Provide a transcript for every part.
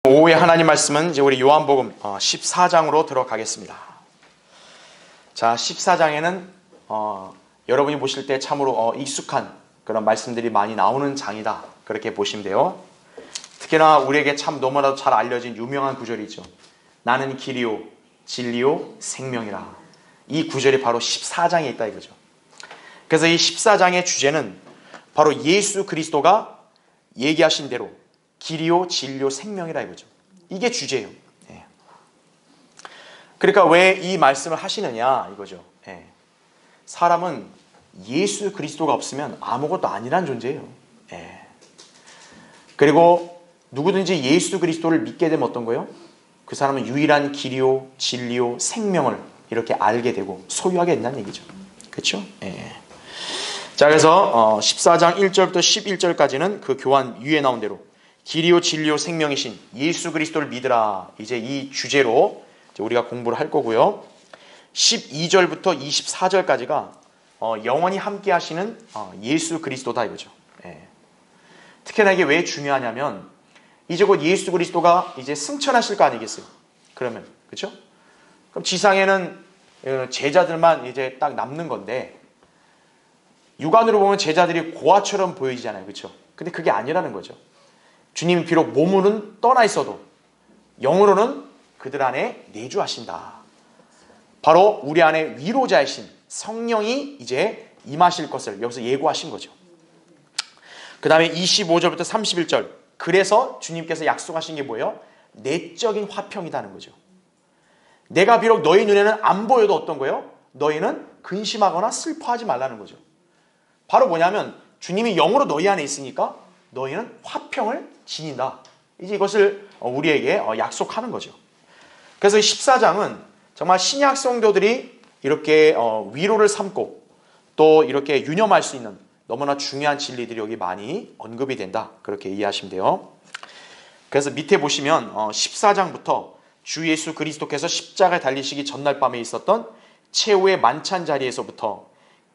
오후에 하나님 말씀은 이제 우리 요한복음 14장으로 들어가겠습니다. 자, 14장에는 여러분이 보실 때 참으로 익숙한 그런 말씀들이 많이 나오는 장이다, 그렇게 보시면 돼요. 특히나 우리에게 참 너무나도 잘 알려진 유명한 구절이 있죠. 나는 길이요 진리요 생명이라. 이 구절이 바로 14장에 있다 이거죠. 그래서 이 14장의 주제는 바로 예수 그리스도가 얘기하신 대로 길이요 진리요 생명이라 이거죠. 이게 주제예요. 그러니까 왜 이 말씀을 하시느냐 이거죠. 사람은 예수 그리스도가 없으면 아무것도 아니란 존재예요. 그리고 누구든지 예수 그리스도를 믿게 되면 어떤 거예요? 그 사람은 유일한 길이요 진리요 생명을 이렇게 알게 되고 소유하게 된다는 얘기죠. 그렇죠? 자, 그래서 14장 1절부터 11절까지는 그 교환 위에 나온 대로 길이요 진리요 생명이신 예수 그리스도를 믿으라, 이제 이 주제로 우리가 공부를 할 거고요. 12절부터 24절까지가 영원히 함께 하시는 예수 그리스도다 이거죠. 특히나 이게 왜 중요하냐면 이제 곧 예수 그리스도가 이제 승천하실 거 아니겠어요? 그러면 그렇죠? 그럼 지상에는 제자들만 이제 딱 남는 건데, 육안으로 보면 제자들이 고아처럼 보이잖아요, 그렇죠? 근데 그게 아니라는 거죠. 주님이 비록 몸으로는 떠나 있어도 영으로는 그들 안에 내주하신다. 바로 우리 안에 위로자이신 성령이 이제 임하실 것을 여기서 예고하신 거죠. 그 다음에 25절부터 31절, 그래서 주님께서 약속하신 게 뭐예요? 내적인 화평이라는 거죠. 내가 비록 너희 눈에는 안 보여도 어떤 거예요? 너희는 근심하거나 슬퍼하지 말라는 거죠. 바로 뭐냐면 주님이 영으로 너희 안에 있으니까 너희는 화평을 지닌다. 이제 이것을 우리에게 약속하는 거죠. 그래서 14장은 정말 신약 성도들이 이렇게 위로를 삼고 또 이렇게 유념할 수 있는 너무나 중요한 진리들이 여기 많이 언급이 된다, 그렇게 이해하시면 돼요. 그래서 밑에 보시면 14장부터 주 예수 그리스도께서 십자가에 달리시기 전날 밤에 있었던 최후의 만찬 자리에서부터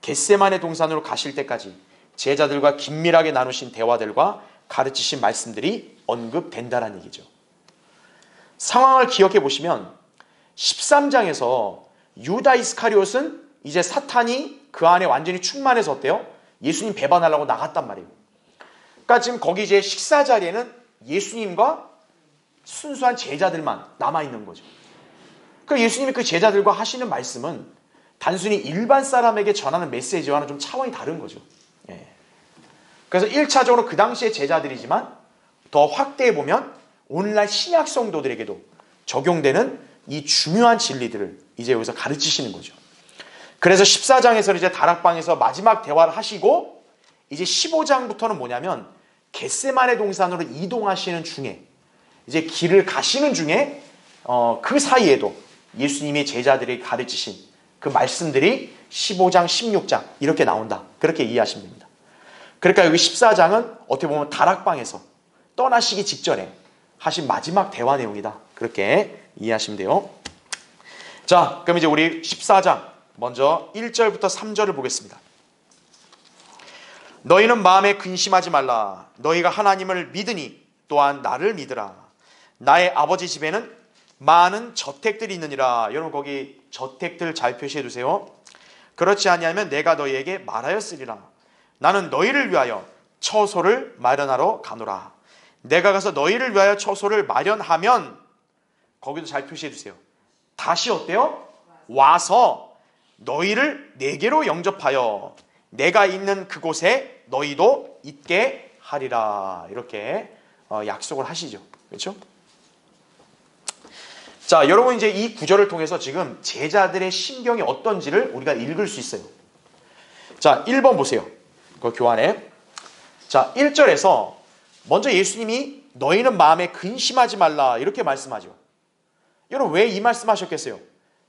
겟세마네 동산으로 가실 때까지 제자들과 긴밀하게 나누신 대화들과 가르치신 말씀들이 언급된다는 얘기죠. 상황을 기억해 보시면 13장에서 유다 이스카리옷은 이제 사탄이 그 안에 완전히 충만해서 어때요? 예수님 배반하려고 나갔단 말이에요. 그러니까 지금 거기 이제 식사 자리에는 예수님과 순수한 제자들만 남아있는 거죠. 그러니까 예수님이 그 제자들과 하시는 말씀은 단순히 일반 사람에게 전하는 메시지와는 좀 차원이 다른 거죠. 그래서 1차적으로 그 당시의 제자들이지만 더 확대해 보면 오늘날 신약 성도들에게도 적용되는 이 중요한 진리들을 이제 여기서 가르치시는 거죠. 그래서 14장에서 이제 다락방에서 마지막 대화를 하시고 이제 15장부터는 뭐냐면 겟세마네 동산으로 이동하시는 중에 이제 길을 가시는 중에 그 사이에도 예수님의 제자들이 가르치신 그 말씀들이 15장, 16장 이렇게 나온다, 그렇게 이해하시면 됩니다. 그러니까 여기 14장은 어떻게 보면 다락방에서 떠나시기 직전에 하신 마지막 대화 내용이다, 그렇게 이해하시면 돼요. 자, 그럼 이제 우리 14장 먼저 1절부터 3절을 보겠습니다. 너희는 마음에 근심하지 말라. 너희가 하나님을 믿으니 또한 나를 믿으라. 나의 아버지 집에는 많은 저택들이 있느니라. 여러분 거기 저택들 잘 표시해 두세요. 그렇지 아니하면 내가 너희에게 말하였으리라. 나는 너희를 위하여 처소를 마련하러 가노라. 내가 가서 너희를 위하여 처소를 마련하면, 거기도 잘 표시해 주세요. 다시 어때요? 와서 너희를 내게로 영접하여 내가 있는 그곳에 너희도 있게 하리라. 이렇게 약속을 하시죠. 그렇죠? 자, 여러분 이제 이 구절을 통해서 지금 제자들의 심경이 어떤지를 우리가 읽을 수 있어요. 자, 1번 보세요. 그 교환에. 자, 1절에서 먼저 예수님이 너희는 마음에 근심하지 말라 이렇게 말씀하죠. 여러분 왜 이 말씀하셨겠어요?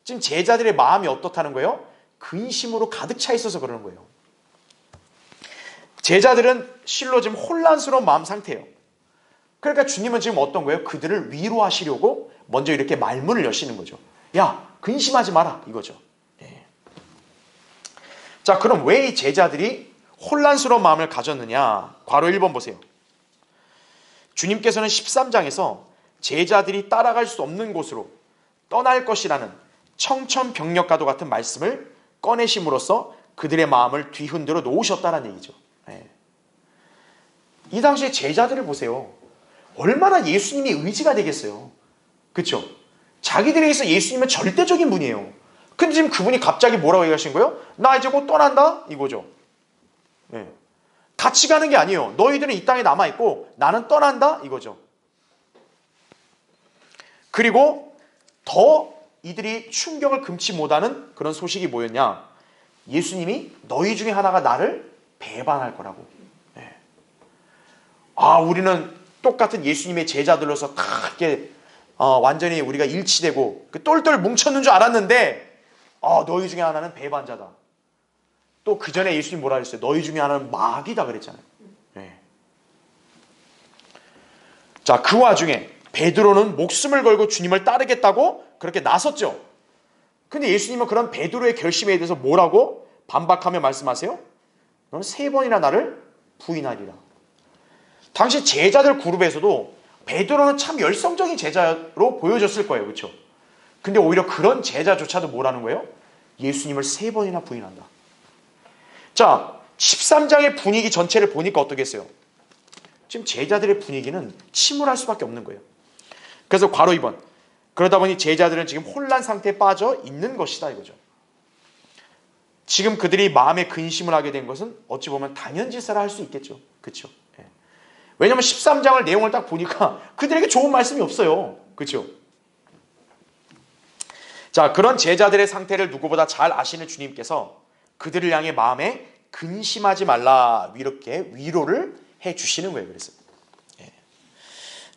지금 제자들의 마음이 어떻다는 거예요? 근심으로 가득 차 있어서 그러는 거예요. 제자들은 실로 지금 혼란스러운 마음 상태예요. 그러니까 주님은 지금 어떤 거예요? 그들을 위로하시려고 먼저 이렇게 말문을 여시는 거죠. 야, 근심하지 마라 이거죠. 자, 그럼 왜 이 제자들이 혼란스러운 마음을 가졌느냐? 괄호 1번 보세요. 주님께서는 13장에서 제자들이 따라갈 수 없는 곳으로 떠날 것이라는 청천벽력과도 같은 말씀을 꺼내심으로써 그들의 마음을 뒤흔들어 놓으셨다는 얘기죠. 이 당시에 제자들을 보세요. 얼마나 예수님이 의지가 되겠어요. 그렇죠? 자기들에게서 예수님은 절대적인 분이에요. 근데 지금 그분이 갑자기 뭐라고 얘기하신 거예요? 나 이제 곧 떠난다? 이거죠. 같이 가는 게 아니에요. 너희들은 이 땅에 남아있고 나는 떠난다? 이거죠. 그리고 더 이들이 충격을 금치 못하는 그런 소식이 뭐였냐? 예수님이 너희 중에 하나가 나를 배반할 거라고. 우리는 똑같은 예수님의 제자들로서 다 이렇게 완전히 우리가 일치되고 똘똘 뭉쳤는 줄 알았는데 너희 중에 하나는 배반자다. 또 그 전에 예수님 뭐라 그랬어요? 너희 중에 하나는 마귀다 그랬잖아요. 자, 그 와중에 베드로는 목숨을 걸고 주님을 따르겠다고 그렇게 나섰죠. 근데 예수님은 그런 베드로의 결심에 대해서 뭐라고 반박하며 말씀하세요? 너는 3번이나 나를 부인하리라. 당시 제자들 그룹에서도 베드로는 참 열성적인 제자로 보여졌을 거예요. 그렇죠? 근데 오히려 그런 제자조차도 뭐라는 거예요? 예수님을 3번이나 부인한다. 자, 13장의 분위기 전체를 보니까 어떠겠어요? 지금 제자들의 분위기는 침울할 수밖에 없는 거예요. 그래서 괄호 2번. 그러다 보니 제자들은 지금 혼란 상태에 빠져 있는 것이다 이거죠. 지금 그들이 마음에 근심을 하게 된 것은 어찌 보면 당연지사라 할 수 있겠죠. 그렇죠? 왜냐하면 13장을 내용을 딱 보니까 그들에게 좋은 말씀이 없어요. 그렇죠? 자, 그런 제자들의 상태를 누구보다 잘 아시는 주님께서 그들을 향해 마음에 근심하지 말라 이렇게 위로를 해 주시는 거예요. 그래서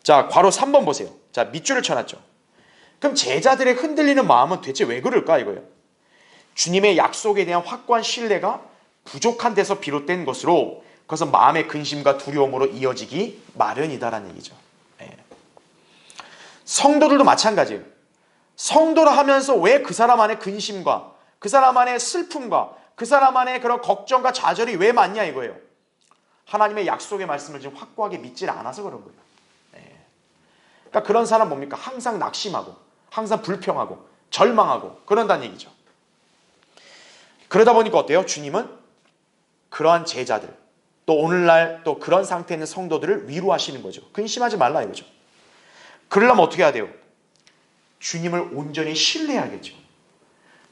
자, 괄호 3번 보세요. 자, 밑줄을 쳐놨죠. 그럼 제자들의 흔들리는 마음은 대체 왜 그럴까 이거예요. 주님의 약속에 대한 확고한 신뢰가 부족한 데서 비롯된 것으로 그것은 마음의 근심과 두려움으로 이어지기 마련이다라는 얘기죠. 성도들도 마찬가지예요. 성도를 하면서 왜 그 사람 안에 근심과 그 사람 안에 슬픔과 그 사람 안에 그런 걱정과 좌절이 왜 많냐 이거예요. 하나님의 약속의 말씀을 지금 확고하게 믿지 않아서 그런 거예요. 그러니까 그런 사람 뭡니까? 항상 낙심하고 항상 불평하고 절망하고 그런다는 얘기죠. 그러다 보니까 어때요? 주님은 그러한 제자들 또 오늘날 또 그런 상태에 있는 성도들을 위로하시는 거죠. 근심하지 말라 이거죠. 그러려면 어떻게 해야 돼요? 주님을 온전히 신뢰해야겠죠.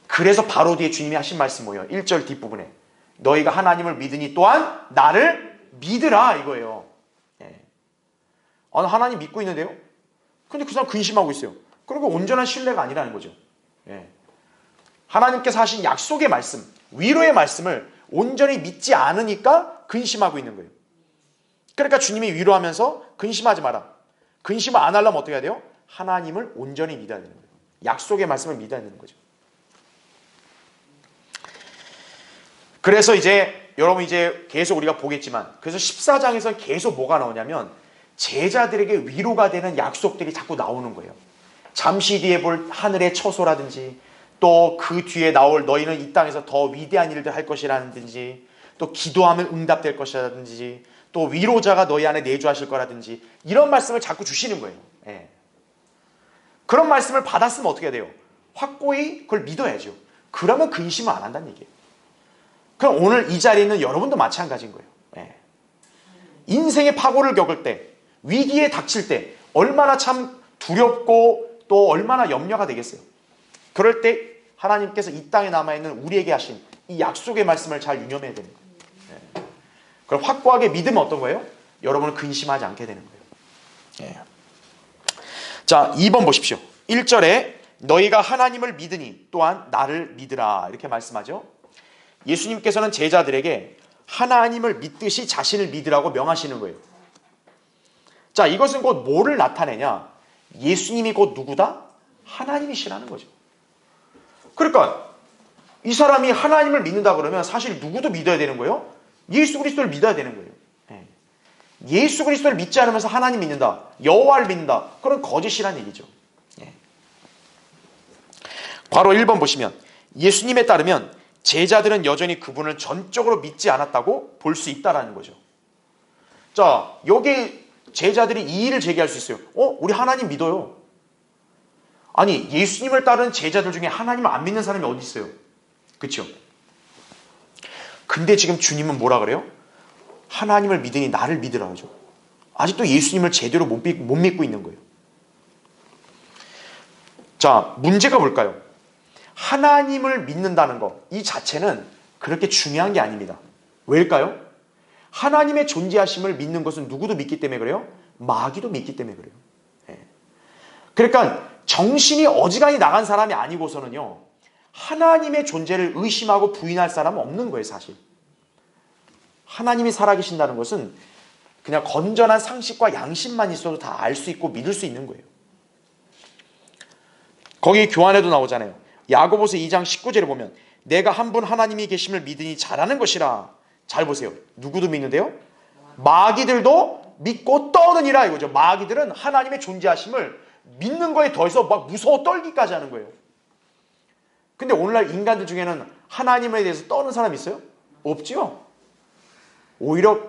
그래서 바로 뒤에 주님이 하신 말씀이 뭐예요? 1절 뒷부분에 너희가 하나님을 믿으니 또한 나를 믿으라 이거예요. 하나님 믿고 있는데요? 근데 그 사람 근심하고 있어요. 그러니까 온전한 신뢰가 아니라는 거죠. 하나님께서 하신 약속의 말씀, 위로의 말씀을 온전히 믿지 않으니까 근심하고 있는 거예요. 그러니까 주님이 위로하면서 근심하지 마라. 근심을 안 하려면 어떻게 해야 돼요? 하나님을 온전히 믿어야 되는 거예요. 약속의 말씀을 믿어야 되는 거죠. 그래서 이제 여러분 이제 계속 우리가 보겠지만 그래서 14장에서 계속 뭐가 나오냐면 제자들에게 위로가 되는 약속들이 자꾸 나오는 거예요. 잠시 뒤에 볼 하늘의 처소라든지 또 그 뒤에 나올 너희는 이 땅에서 더 위대한 일들 할 것이라든지 또 기도하면 응답될 것이라든지 또 위로자가 너희 안에 내주하실 거라든지 이런 말씀을 자꾸 주시는 거예요. 그런 말씀을 받았으면 어떻게 해야 돼요? 확고히 그걸 믿어야죠. 그러면 근심을 안 한다는 얘기예요. 그럼 오늘 이 자리에 있는 여러분도 마찬가지인 거예요. 인생의 파고를 겪을 때 위기에 닥칠 때 얼마나 참 두렵고 또 얼마나 염려가 되겠어요. 그럴 때 하나님께서 이 땅에 남아있는 우리에게 하신 이 약속의 말씀을 잘 유념해야 되는 거예요. 그럼 확고하게 믿으면 어떤 거예요? 여러분은 근심하지 않게 되는 거예요. 자, 2번 보십시오. 1절에 너희가 하나님을 믿으니 또한 나를 믿으라 이렇게 말씀하죠. 예수님께서는 제자들에게 하나님을 믿듯이 자신을 믿으라고 명하시는 거예요. 자, 이것은 곧 뭐를 나타내냐? 예수님이 곧 누구다? 하나님이시라는 거죠. 그러니까 이 사람이 하나님을 믿는다 그러면 사실 누구도 믿어야 되는 거예요? 예수 그리스도를 믿어야 되는 거예요. 예수 그리스도를 믿지 않으면서 하나님 믿는다, 여호와를 믿는다, 그런 거짓이라는 얘기죠. 괄호 1번 보시면 예수님에 따르면 제자들은 여전히 그분을 전적으로 믿지 않았다고 볼 수 있다라는 거죠. 자, 여기 제자들이 이의를 제기할 수 있어요. 우리 하나님 믿어요. 아니, 예수님을 따르는 제자들 중에 하나님을 안 믿는 사람이 어디 있어요? 그렇죠? 근데 지금 주님은 뭐라 그래요? 하나님을 믿으니 나를 믿으라 하죠. 아직도 예수님을 제대로 못 믿고 있는 거예요. 자, 문제가 뭘까요? 하나님을 믿는다는 것, 이 자체는 그렇게 중요한 게 아닙니다. 왜일까요? 하나님의 존재하심을 믿는 것은 누구도 믿기 때문에 그래요? 마귀도 믿기 때문에 그래요. 그러니까 정신이 어지간히 나간 사람이 아니고서는요, 하나님의 존재를 의심하고 부인할 사람은 없는 거예요, 사실. 하나님이 살아계신다는 것은 그냥 건전한 상식과 양심만 있어도 다 알 수 있고 믿을 수 있는 거예요. 거기 교환에도 나오잖아요. 야고보서 2장 19절에 보면 내가 한 분 하나님이 계심을 믿으니 잘하는 것이라. 잘 보세요. 누구도 믿는데요? 마귀들도 믿고 떠느니라 이거죠. 마귀들은 하나님의 존재하심을 믿는 거에 더해서 막 무서워 떨기까지 하는 거예요. 근데 오늘날 인간들 중에는 하나님에 대해서 떠는 사람 있어요? 없지요. 오히려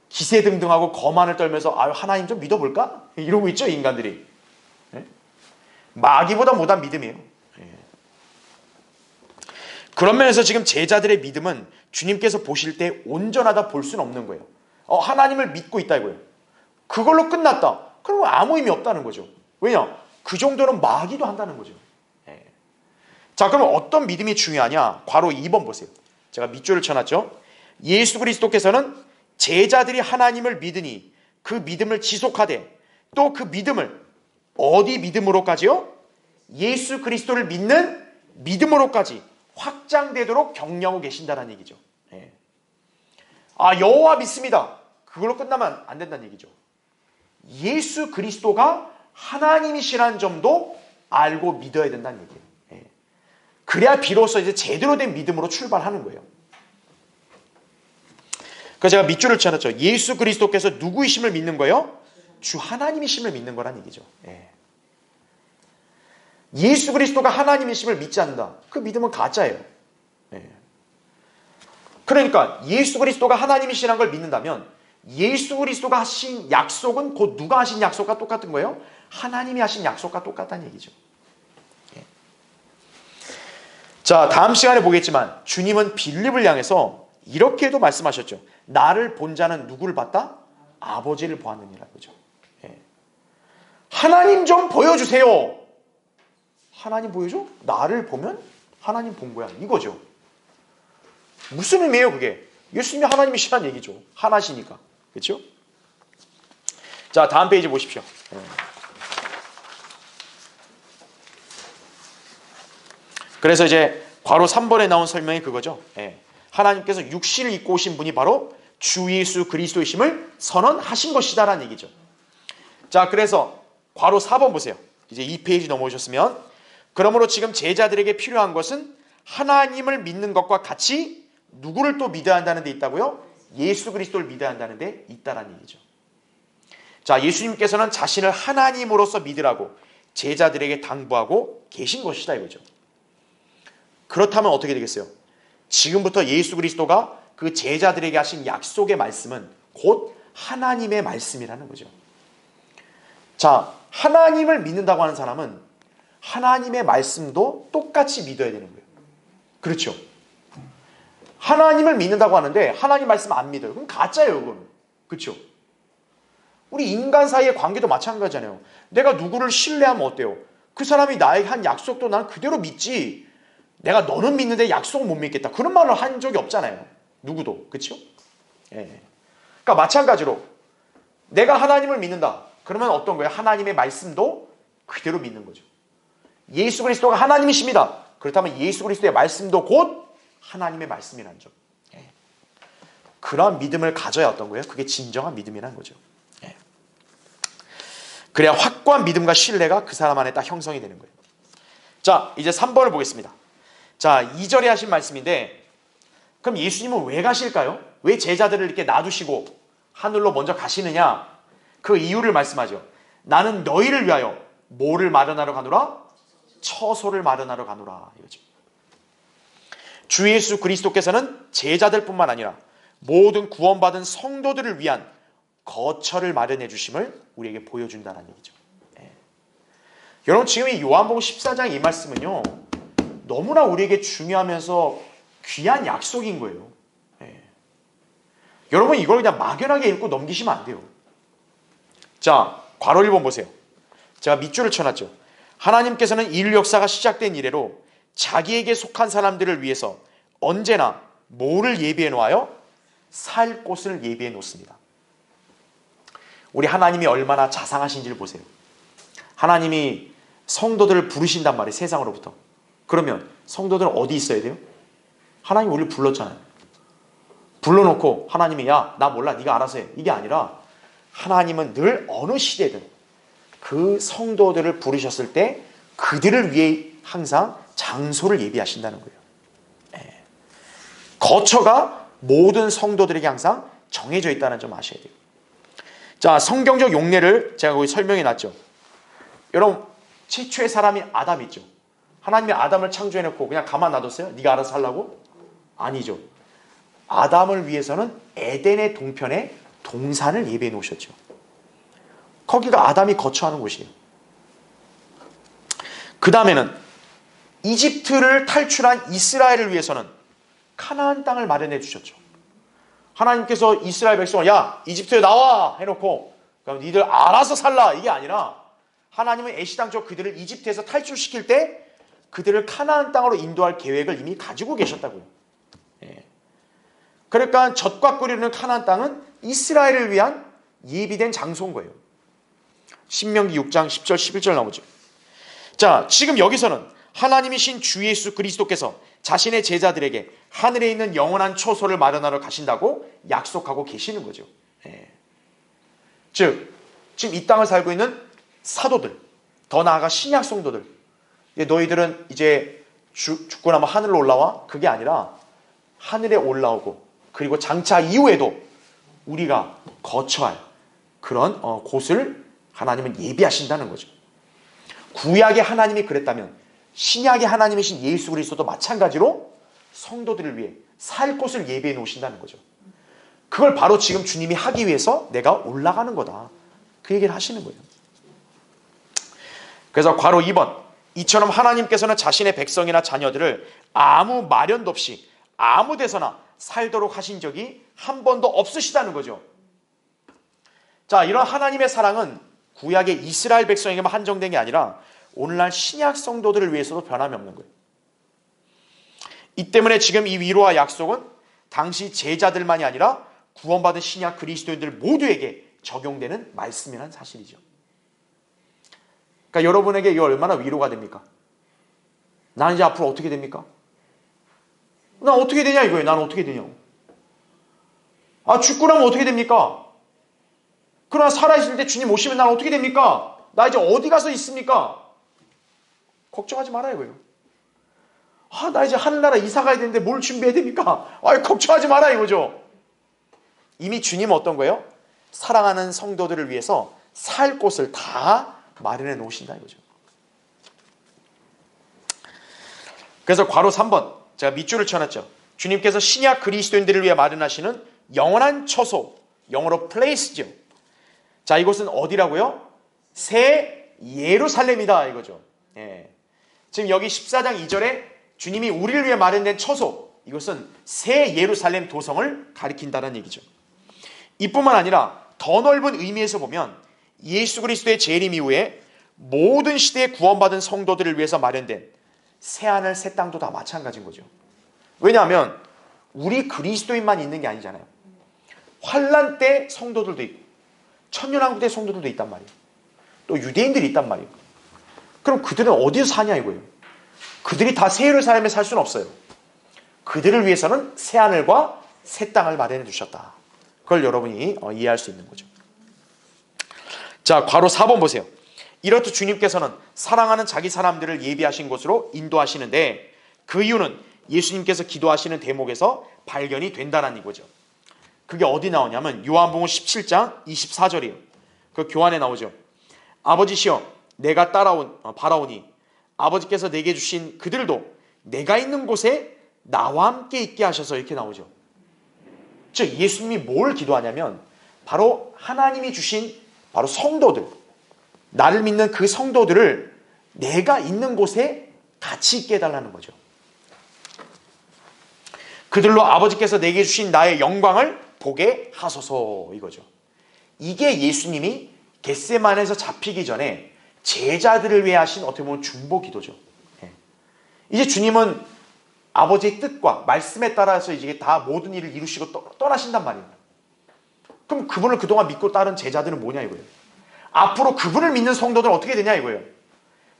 기세등등하고 거만을 떨면서 하나님 좀 믿어볼까? 이러고 있죠, 인간들이. 마귀보다 못한 믿음이에요. 그런 면에서 지금 제자들의 믿음은 주님께서 보실 때 온전하다 볼 수는 없는 거예요. 하나님을 믿고 있다 이거예요. 그걸로 끝났다. 그러면 아무 의미 없다는 거죠. 왜냐? 그 정도는 마귀도 한다는 거죠. 자, 그럼 어떤 믿음이 중요하냐? 괄호 2번 보세요. 제가 밑줄을 쳐놨죠. 예수 그리스도께서는 제자들이 하나님을 믿으니 그 믿음을 지속하되 또 그 믿음을 어디 믿음으로까지요? 예수 그리스도를 믿는 믿음으로까지 확장되도록 격려하고 계신다는 얘기죠. 여호와 믿습니다. 그걸로 끝나면 안 된다는 얘기죠. 예수 그리스도가 하나님이시라는 점도 알고 믿어야 된다는 얘기예요. 그래야 비로소 이제 제대로 된 믿음으로 출발하는 거예요. 그래서 제가 밑줄을 쳐놨죠. 예수 그리스도께서 누구이심을 믿는 거예요? 주 하나님이심을 믿는 거란 얘기죠. 예수 그리스도가 하나님이심을 믿지 않는다. 그 믿음은 가짜예요. 그러니까 예수 그리스도가 하나님이시라는 걸 믿는다면 예수 그리스도가 하신 약속은 곧 누가 하신 약속과 똑같은 거예요? 하나님이 하신 약속과 똑같다는 얘기죠. 자, 다음 시간에 보겠지만 주님은 빌립을 향해서 이렇게도 말씀하셨죠. 나를 본 자는 누구를 봤다? 아버지를 보았느니라. 그죠? 하나님 좀 보여주세요. 하나님 보여줘? 나를 보면 하나님 본 거야. 이거죠. 무슨 의미예요 그게? 예수님이 하나님이시란 얘기죠. 하나시니까. 그렇죠? 자, 다음 페이지 보십시오. 그래서 이제 괄호 3번에 나온 설명이 그거죠. 하나님께서 육신을 입고 오신 분이 바로 주 예수 그리스도이심을 선언하신 것이다라는 얘기죠. 자, 그래서 괄호 4번 보세요. 이제 2페이지 넘어오셨으면 그러므로 지금 제자들에게 필요한 것은 하나님을 믿는 것과 같이 누구를 또 믿어야 한다는 데 있다고요? 예수 그리스도를 믿어야 한다는 데 있다라는 얘기죠. 자, 예수님께서는 자신을 하나님으로서 믿으라고 제자들에게 당부하고 계신 것이다 이거죠. 그렇다면 어떻게 되겠어요? 지금부터 예수 그리스도가 그 제자들에게 하신 약속의 말씀은 곧 하나님의 말씀이라는 거죠. 자, 하나님을 믿는다고 하는 사람은 하나님의 말씀도 똑같이 믿어야 되는 거예요. 그렇죠? 하나님을 믿는다고 하는데 하나님 말씀 안 믿어요. 그럼 가짜예요, 그건. 그렇죠? 우리 인간 사이의 관계도 마찬가지잖아요. 내가 누구를 신뢰하면 어때요? 그 사람이 나에게 한 약속도 난 그대로 믿지. 내가 너는 믿는데 약속은 못 믿겠다. 그런 말을 한 적이 없잖아요. 누구도. 그렇죠? 그러니까 마찬가지로 내가 하나님을 믿는다. 그러면 어떤 거예요? 하나님의 말씀도 그대로 믿는 거죠. 예수 그리스도가 하나님이십니다. 그렇다면 예수 그리스도의 말씀도 곧 하나님의 말씀이라는 점. 그러한 믿음을 가져야 어떤 거예요? 그게 진정한 믿음이라는 거죠. 그래야 확고한 믿음과 신뢰가 그 사람 안에 딱 형성이 되는 거예요. 자, 이제 3번을 보겠습니다. 자, 2절에 하신 말씀인데 그럼 예수님은 왜 가실까요? 왜 제자들을 이렇게 놔두시고 하늘로 먼저 가시느냐? 그 이유를 말씀하죠. 나는 너희를 위하여 뭐를 마련하러 가노라? 처소를 마련하러 가노라. 이거죠. 주 예수 그리스도께서는 제자들뿐만 아니라 모든 구원받은 성도들을 위한 거처를 마련해 주심을 우리에게 보여준다는 얘기죠. 예. 여러분 지금 이 요한복음 14장 이 말씀은요 너무나 우리에게 중요하면서 귀한 약속인 거예요. 예. 여러분 이걸 그냥 막연하게 읽고 넘기시면 안 돼요. 자, 괄호 1번 보세요. 제가 밑줄을 쳐놨죠. 하나님께서는 인류 역사가 시작된 이래로 자기에게 속한 사람들을 위해서 언제나 뭐를 예비해 놓아요? 살 곳을 예비해 놓습니다. 우리 하나님이 얼마나 자상하신지를 보세요. 하나님이 성도들을 부르신단 말이에요. 세상으로부터. 그러면 성도들은 어디 있어야 돼요? 하나님이 우리를 불렀잖아요. 불러놓고 하나님이 야, 나 몰라. 네가 알아서 해. 이게 아니라 하나님은 늘 어느 시대든 그 성도들을 부르셨을 때 그들을 위해 항상 장소를 예비하신다는 거예요. 예. 거처가 모든 성도들에게 항상 정해져 있다는 점 아셔야 돼요. 자, 성경적 용례를 제가 거기 설명해 놨죠. 여러분 최초의 사람이 아담 있죠. 하나님이 아담을 창조해 놓고 그냥 가만 놔뒀어요? 네가 알아서 하려고? 아니죠. 아담을 위해서는 에덴의 동편에 동산을 예비해 놓으셨죠. 거기가 아담이 거처하는 곳이에요. 그 다음에는 이집트를 탈출한 이스라엘을 위해서는 카나안 땅을 마련해 주셨죠. 하나님께서 이스라엘 백성을 야 이집트에 나와 해놓고 그럼 니들 알아서 살라 이게 아니라 하나님은 애시당초 그들을 이집트에서 탈출시킬 때 그들을 카나안 땅으로 인도할 계획을 이미 가지고 계셨다고요. 예. 그러니까 젖과 꿀이 흐르는 카나안 땅은 이스라엘을 위한 예비된 장소인 거예요. 신명기 6장 10절 11절 나오죠. 자, 지금 여기서는 하나님이신 주 예수 그리스도께서 자신의 제자들에게 하늘에 있는 영원한 초소를 마련하러 가신다고 약속하고 계시는 거죠. 예. 즉 지금 이 땅을 살고 있는 사도들, 더 나아가 신약 성도들, 너희들은 이제 죽고 나면 하늘로 올라와? 그게 아니라 하늘에 올라오고 그리고 장차 이후에도 우리가 거처할 그런 곳을 하나님은 예비하신다는 거죠. 구약의 하나님이 그랬다면 신약의 하나님이신 예수 그리스도도 마찬가지로 성도들을 위해 살 곳을 예비해 놓으신다는 거죠. 그걸 바로 지금 주님이 하기 위해서 내가 올라가는 거다. 그 얘기를 하시는 거예요. 그래서 괄호 2번 이처럼 하나님께서는 자신의 백성이나 자녀들을 아무 마련도 없이 아무 데서나 살도록 하신 적이 한 번도 없으시다는 거죠. 자, 이런 하나님의 사랑은 구약의 이스라엘 백성에게만 한정된 게 아니라 오늘날 신약 성도들을 위해서도 변함이 없는 거예요. 이 때문에 지금 이 위로와 약속은 당시 제자들만이 아니라 구원받은 신약 그리스도인들 모두에게 적용되는 말씀이라는 사실이죠. 그러니까 여러분에게 이거 얼마나 위로가 됩니까? 나는 이제 앞으로 어떻게 됩니까? 나 어떻게 되냐 이거예요. 나는 어떻게 되냐고. 아, 죽고 나면 어떻게 됩니까? 그러나 살아있을 때 주님 오시면 나는 어떻게 됩니까? 나 이제 어디 가서 있습니까? 걱정하지 말아요 이거예요. 아, 나 이제 하늘나라 이사 가야 되는데 뭘 준비해야 됩니까? 아, 걱정하지 마라 이거죠. 이미 주님은 어떤 거예요? 사랑하는 성도들을 위해서 살 곳을 다 마련해 놓으신다 이거죠. 그래서 괄호 3번 제가 밑줄을 쳐놨죠. 주님께서 신약 그리스도인들을 위해 마련하시는 영원한 처소, 영어로 place죠. 자, 이곳은 어디라고요? 새 예루살렘이다 이거죠. 예. 지금 여기 14장 2절에 주님이 우리를 위해 마련된 처소, 이것은 새 예루살렘 도성을 가리킨다는 얘기죠. 이뿐만 아니라 더 넓은 의미에서 보면 예수 그리스도의 재림 이후에 모든 시대에 구원받은 성도들을 위해서 마련된 새하늘 새 땅도 다 마찬가지인 거죠. 왜냐하면 우리 그리스도인만 있는 게 아니잖아요. 환난 때 성도들도 있고 천년왕국 때 성도들도 있단 말이에요. 또 유대인들이 있단 말이에요. 그럼 그들은 어디서 사냐 이거예요. 그들이 다 새 예루살렘에 살 수는 없어요. 그들을 위해서는 새하늘과 새 땅을 마련해 주셨다. 그걸 여러분이 이해할 수 있는 거죠. 자, 괄호 4번 보세요. 이렇듯 주님께서는 사랑하는 자기 사람들을 예비하신 곳으로 인도하시는데 그 이유는 예수님께서 기도하시는 대목에서 발견이 된다는 이거죠. 그게 어디 나오냐면 요한복음 17장 24절이에요. 그 교환에 나오죠. 아버지시여 내가 바라오니 아버지께서 내게 주신 그들도 내가 있는 곳에 나와 함께 있게 하셔서 이렇게 나오죠. 즉 예수님이 뭘 기도하냐면 바로 하나님이 주신 바로 성도들, 나를 믿는 그 성도들을 내가 있는 곳에 같이 있게 해달라는 거죠. 그들로 아버지께서 내게 주신 나의 영광을 보게 하소서, 이거죠. 이게 예수님이 겟세마네에서 잡히기 전에 제자들을 위해 하신 어떻게 보면 중보 기도죠. 이제 주님은 아버지의 뜻과 말씀에 따라서 이제 다 모든 일을 이루시고 떠나신단 말입니다. 그럼 그분을 그동안 믿고 따른 제자들은 뭐냐 이거예요. 앞으로 그분을 믿는 성도들은 어떻게 되냐 이거예요.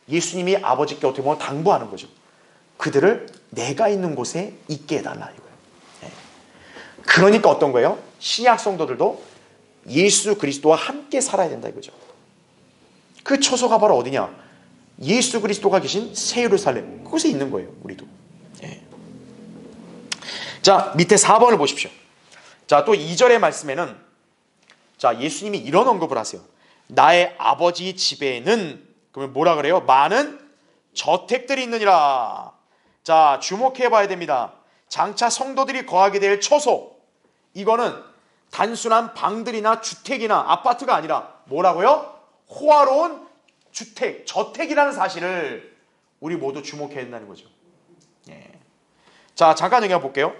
예수님이 아버지께 어떻게 보면 당부하는 거죠. 그들을 내가 있는 곳에 있게 해달라 이거예요. 그러니까 어떤 거예요? 신약 성도들도 예수 그리스도와 함께 살아야 된다 이거죠. 그 처소가 바로 어디냐? 예수 그리스도가 계신 새 예루살렘, 그곳에 있는 거예요. 우리도. 자, 밑에 4번을 보십시오. 자, 또 2절의 말씀에는 자, 예수님이 이런 언급을 하세요. 나의 아버지 집에는, 그러면 뭐라 그래요? 많은 저택들이 있느니라. 자, 주목해 봐야 됩니다. 장차 성도들이 거하게 될 처소, 이거는 단순한 방들이나 주택이나 아파트가 아니라 뭐라고요? 호화로운 주택, 저택이라는 사실을 우리 모두 주목해야 된다는 거죠. 자, 잠깐 얘기해 볼게요.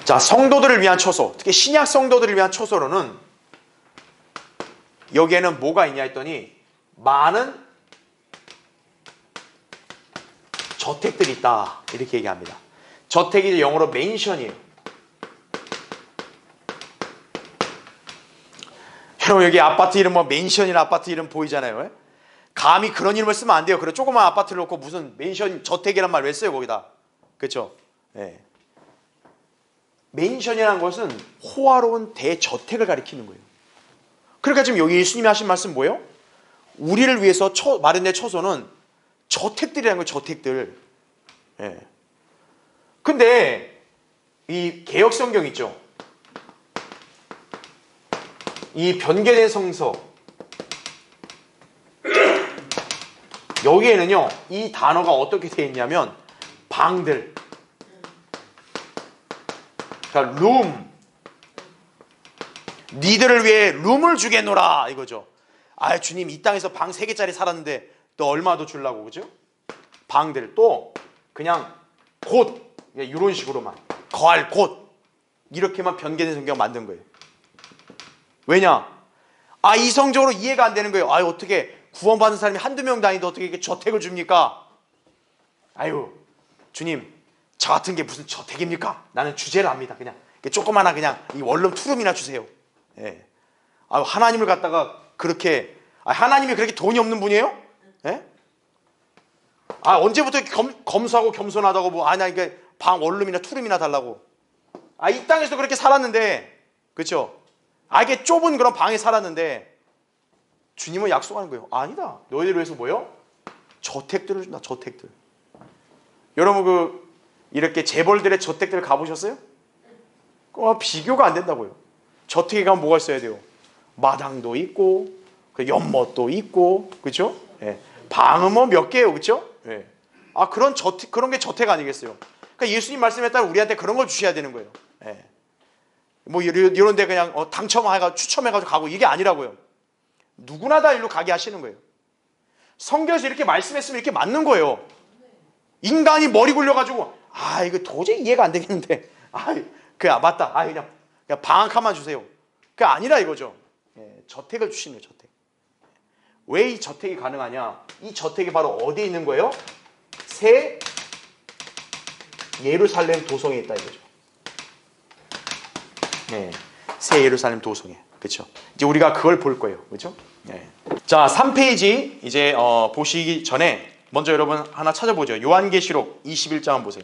자, 성도들을 위한 처소, 특히 신약 성도들을 위한 처소로는 여기에는 뭐가 있냐 했더니 많은 저택들이 있다 이렇게 얘기합니다. 저택이 영어로 맨션이에요. 여러분 여기 아파트 이름 뭐 맨션이나 아파트 이름 보이잖아요. 감히 그런 이름을 쓰면 안 돼요. 그래 조그만 아파트를 놓고 무슨 맨션 저택이란 말 왜 써요 거기다. 그렇죠? 네. 맨션이라는 것은 호화로운 대저택을 가리키는 거예요. 그러니까 지금 여기 예수님이 하신 말씀 뭐예요? 우리를 위해서 마련된 처소는 저택들이라는 거예요. 저택들. 예. 근데 이 개역성경 있죠? 이 변개된 성서 여기에는요 이 단어가 어떻게 되어 있냐면 방들, 그러니까 룸, 니들을 위해 룸을 주겠노라 이거죠. 아 주님 이 땅에서 방 3개짜리 살았는데 또 얼마 더 주려고, 그죠? 방들, 또 그냥 곳, 이런 식으로만 거할 곳, 이렇게만 변개된 성경 만든 거예요. 왜냐? 아 이성적으로 이해가 안 되는 거예요. 아 어떻게 구원받은 사람이 한두 명 다니는데 어떻게 이렇게 저택을 줍니까? 아유 주님 저 같은 게 무슨 저택입니까? 나는 주제를 압니다. 그냥 조그마한 그냥 이 원룸 투룸이나 주세요. 예. 아 하나님을 갖다가 그렇게, 하나님이 그렇게 돈이 없는 분이에요? 예? 아 언제부터 이렇게 검소하고 겸손하다고 뭐 아니 이게 방 원룸이나 투룸이나 달라고. 아 이 땅에서도 그렇게 살았는데, 그렇죠? 아 이게 좁은 그런 방에 살았는데 주님은 약속하는 거예요. 아니다. 너희들 위해서 뭐요? 저택들을 준다. 저택들. 여러분 이렇게 재벌들의 저택들 가보셨어요? 비교가 안 된다고요. 저택에 가면 뭐가 있어야 돼요? 마당도 있고, 연못도 있고, 그렇죠? 예. 방은 뭐 몇 개예요, 그렇죠? 예. 아 그런 게 저택 아니겠어요? 그러니까 예수님 말씀에 따라 우리한테 그런 걸 주셔야 되는 거예요. 예. 뭐 이런데 그냥 당첨해가지고 추첨해가지고 가고 이게 아니라고요. 누구나 다 일로 가게 하시는 거예요. 성경에서 이렇게 말씀했으면 이렇게 맞는 거예요. 인간이 머리 굴려가지고 이거 도저히 이해가 안 되겠는데 맞다. 그냥 방 한 칸만 주세요. 그게 아니라 이거죠. 저택을 주시는 거예요. 저택. 왜 이 저택이 가능하냐? 이 저택이 바로 어디에 있는 거예요? 새 예루살렘 도성에 있다 이거죠. 새 예루살렘 도성에. 그렇죠? 이제 우리가 그걸 볼 거예요. 그렇죠? 자, 3페이지 이제 보시기 전에 먼저 여러분 하나 찾아보죠. 요한계시록 21장 보세요.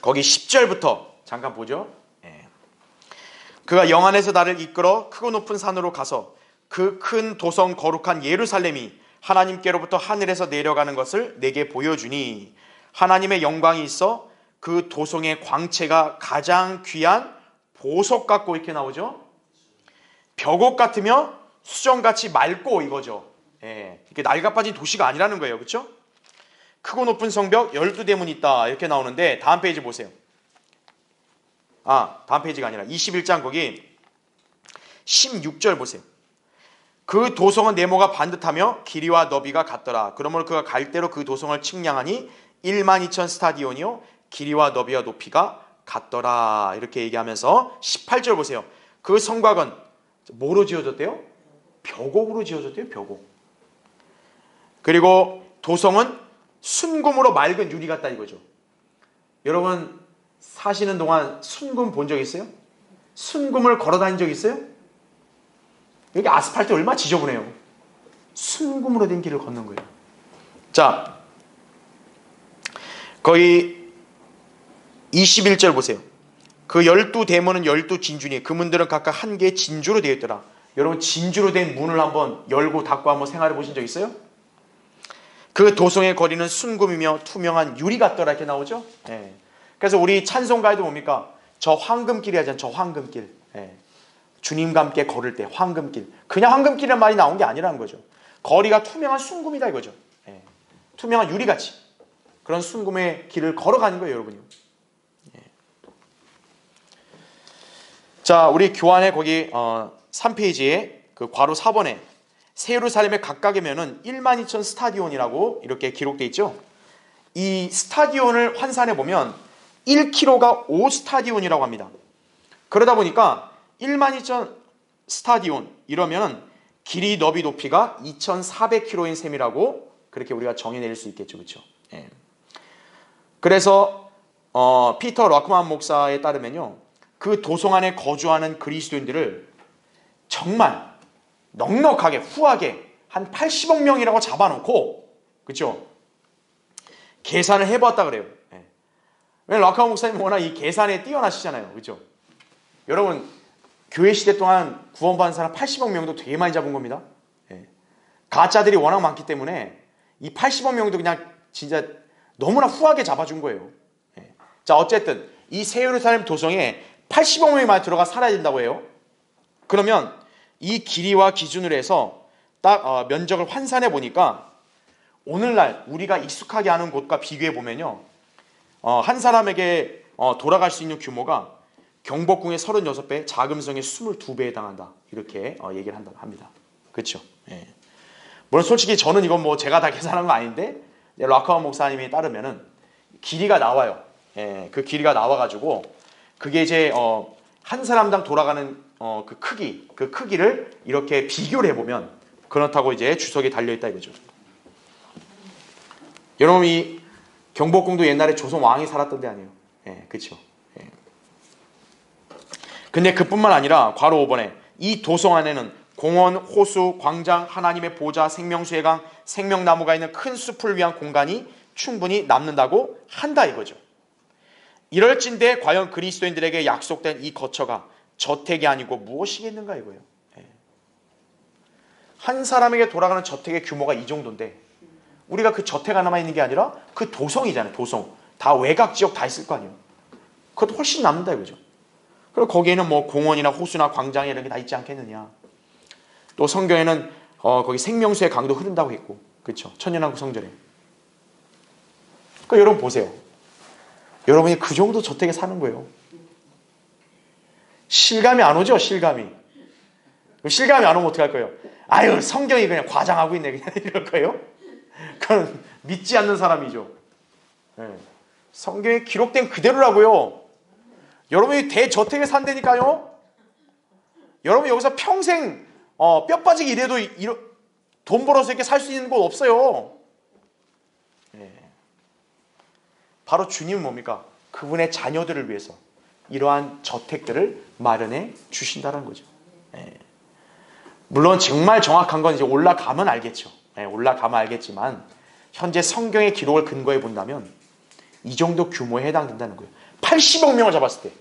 거기 10절부터 잠깐 보죠. 그가 영 안에서 나를 이끌어 크고 높은 산으로 가서 그 큰 도성 거룩한 예루살렘이 하나님께로부터 하늘에서 내려가는 것을 내게 보여주니 하나님의 영광이 있어 그 도성의 광채가 가장 귀한 보석 같고, 이렇게 나오죠. 벽옥 같으며 수정같이 맑고, 이거죠. 이렇게 낡아빠진 도시가 아니라는 거예요. 그렇죠? 크고 높은 성벽 12대문이 있다 이렇게 나오는데, 다음 페이지 보세요. 다음 페이지가 아니라 21장 거기 16절 보세요. 그 도성은 네모가 반듯하며 길이와 너비가 같더라. 그러므로 그가 갈대로 그 도성을 측량하니 12,000 스타디온이요 길이와 너비와 높이가 같더라. 이렇게 얘기하면서 18절 보세요. 그 성곽은 뭐로 지어졌대요? 벽옥으로 지어졌대요. 벽옥. 그리고 도성은 순금으로 맑은 유리 같다 이거죠. 여러분 사시는 동안 순금 본 적 있어요? 순금을 걸어 다닌 적 있어요? 여기 아스팔트 얼마나 지저분해요. 순금으로 된 길을 걷는 거예요. 자, 거의 21절 보세요. 그 12대문은 12진주니 그 문들은 각각 한 개의 진주로 되어 있더라. 여러분 진주로 된 문을 한번 열고 닫고 한번 생활해 보신 적 있어요? 그 도성의 거리는 순금이며 투명한 유리 같더라 이렇게 나오죠. 예. 그래서 우리 찬송가에도 뭡니까? 저 황금길이 하잖아요. 저 황금길. 예. 주님과 함께 걸을 때 황금길. 그냥 황금길이라는 말이 나온 게 아니라는 거죠. 거리가 투명한 순금이다 이거죠. 예. 투명한 유리같이 그런 순금의 길을 걸어가는 거예요 여러분이. 예. 자 우리 교환의 거기 3페이지에 그 괄호 4번에 새 예루살렘의 각각의 면은 12,000 스타디온이라고 이렇게 기록되어 있죠. 이 스타디온을 환산해 보면 1km가 5스타디온이라고 합니다. 그러다 보니까 12,000 스타디온 이러면 길이 너비 높이가 2,400km인 셈이라고 그렇게 우리가 정의내릴 수 있겠죠. 그렇죠? 예. 그래서 피터 락만 목사에 따르면요. 그 도성 안에 거주하는 그리스도인들을 정말 넉넉하게 후하게 한 80억 명이라고 잡아놓고 그렇죠? 계산을 해봤다 그래요. 예. 왜냐면 락만 목사님 워낙 이 계산에 뛰어나시잖아요. 그렇죠? 여러분 교회 시대 동안 구원받은 사람 80억 명도 되게 많이 잡은 겁니다. 예. 가짜들이 워낙 많기 때문에 이 80억 명도 그냥 진짜 너무나 후하게 잡아준 거예요. 예. 자 어쨌든 이 새 예루살렘 도성에 80억 명이 많이 들어가 살아야 된다고 해요. 그러면 이 길이와 기준으로 해서 딱 면적을 환산해 보니까 오늘날 우리가 익숙하게 아는 곳과 비교해 보면요. 한 사람에게 돌아갈 수 있는 규모가 경복궁의 36배, 자금성의 22배에 해당한다. 이렇게 얘기를 합니다. 그렇죠? 예. 물론 솔직히 저는 이건 뭐 제가 다 계산한 거 아닌데 락카원 목사님에 따르면은 길이가 나와요. 예. 그 길이가 나와가지고 그게 이제 한 사람당 돌아가는 그 크기를 이렇게 비교를 해보면 그렇다고 이제 주석이 달려있다 이거죠. 여러분 이 경복궁도 옛날에 조선 왕이 살았던 데 아니에요. 예, 그렇죠. 예. 근데 그뿐만 아니라 괄호 5번에 이 도성 안에는 공원, 호수, 광장, 하나님의 보좌, 생명수의 강, 생명나무가 있는 큰 숲을 위한 공간이 충분히 남는다고 한다 이거죠. 이럴진데 과연 그리스도인들에게 약속된 이 거처가 저택이 아니고 무엇이겠는가 이거예요. 예. 한 사람에게 돌아가는 저택의 규모가 이 정도인데 우리가 그 저택 하나만 있는 게 아니라 그 도성이잖아요. 도성. 다 외곽 지역 다 있을 거 아니에요. 그것도 훨씬 남는다 이거죠. 그리고 거기에는 뭐 공원이나 호수나 광장 이런 게 다 있지 않겠느냐. 또 성경에는 거기 생명수의 강도 흐른다고 했고 그렇죠. 천년왕국 성전에. 그러니까 여러분 보세요. 여러분이 그 정도 저택에 사는 거예요. 실감이 안 오죠? 실감이 안 오면 어떡할 거예요? 아유 성경이 그냥 과장하고 있네 그냥 이럴 거예요? 그건 믿지 않는 사람이죠. 네. 성경에 기록된 그대로라고요. 여러분이 대저택에 산다니까요. 여러분 여기서 평생 뼈 빠지게 일해도 돈 벌어서 이렇게 살 수 있는 곳 없어요. 네. 바로 주님은 뭡니까? 그분의 자녀들을 위해서 이러한 저택들을 마련해 주신다는 거죠. 네. 물론 정말 정확한 건 이제 올라가면 알겠죠. 네, 올라가면 알겠지만 현재 성경의 기록을 근거해 본다면 이 정도 규모에 해당된다는 거예요. 80억 명을 잡았을 때.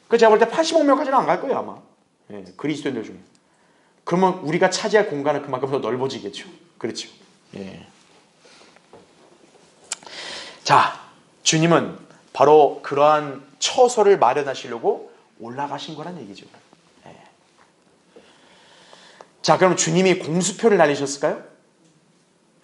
그 제가 볼 때 80억 명까지는 안 갈 거예요 아마. 네, 그리스도인들 중에. 그러면 우리가 차지할 공간은 그만큼 더 넓어지겠죠. 그렇죠. 예. 자, 주님은 바로 그러한 처소를 마련하시려고 올라가신 거란 얘기죠. 예. 자, 그럼 주님이 공수표를 날리셨을까요?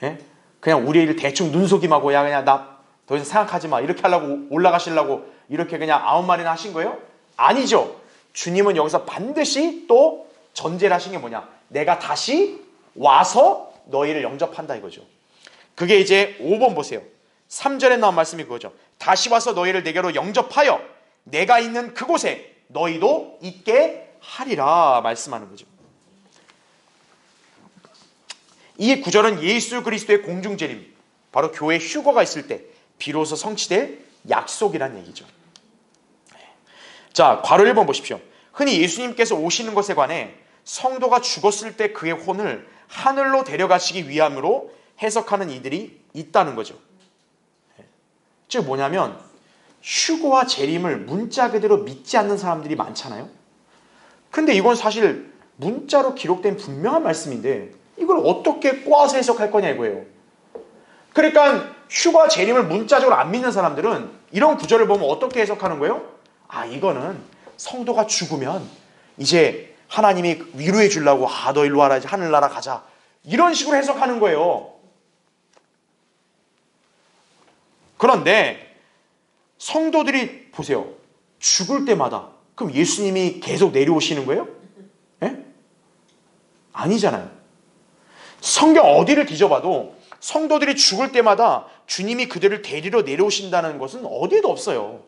예? 그냥 우리 일 대충 눈속임하고 야 그냥 나 더 이상 생각하지 마 이렇게 하려고 올라가시려고 이렇게 그냥 9마리나 하신 거예요? 아니죠. 주님은 여기서 반드시 또 전제를 하신 게 뭐냐? 내가 다시 와서 너희를 영접한다 이거죠. 그게 이제 5번 보세요. 3절에 나온 말씀이 그거죠. 다시 와서 너희를 내게로 영접하여 내가 있는 그곳에 너희도 있게 하리라 말씀하는 거죠. 이 구절은 예수 그리스도의 공중재림, 바로 교회 휴거가 있을 때 비로소 성취될 약속이라는 얘기죠. 자, 괄호 1번 보십시오. 흔히 예수님께서 오시는 것에 관해 성도가 죽었을 때 그의 혼을 하늘로 데려가시기 위함으로 해석하는 이들이 있다는 거죠. 즉 뭐냐면 휴거와 재림을 문자 그대로 믿지 않는 사람들이 많잖아요. 근데 이건 사실 문자로 기록된 분명한 말씀인데 이걸 어떻게 꼬아서 해석할 거냐 이거예요. 그러니까 휴거와 재림을 문자적으로 안 믿는 사람들은 이런 구절을 보면 어떻게 해석하는 거예요? 아, 이거는 성도가 죽으면 이제 하나님이 위로해 주려고 너 일로 와라, 하늘나라 가자, 이런 식으로 해석하는 거예요. 그런데 성도들이 보세요. 죽을 때마다 그럼 예수님이 계속 내려오시는 거예요? 예? 아니잖아요. 성경 어디를 뒤져봐도 성도들이 죽을 때마다 주님이 그들을 데리러 내려오신다는 것은 어디에도 없어요.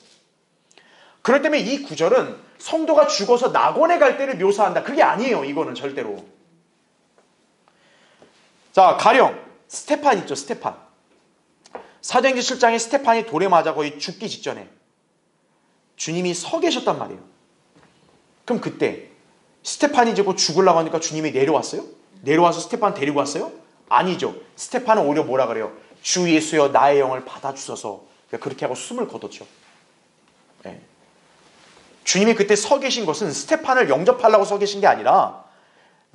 그렇기 때문에 이 구절은 성도가 죽어서 낙원에 갈 때를 묘사한다, 그게 아니에요. 이거는 절대로. 자, 가령 스테판 있죠. 스테판. 사도행전 7장에 스테판이 돌에 맞아 거의 죽기 직전에 주님이 서 계셨단 말이에요. 그럼 그때 스테판이 이제 곧 죽으려고 하니까 주님이 내려왔어요? 내려와서 스테판 데리고 왔어요? 아니죠. 스테판은 오히려 뭐라 그래요? 주 예수여 나의 영을 받아주소서. 그렇게 하고 숨을 거뒀죠. 네. 주님이 그때 서 계신 것은 스테판을 영접하려고 서 계신 게 아니라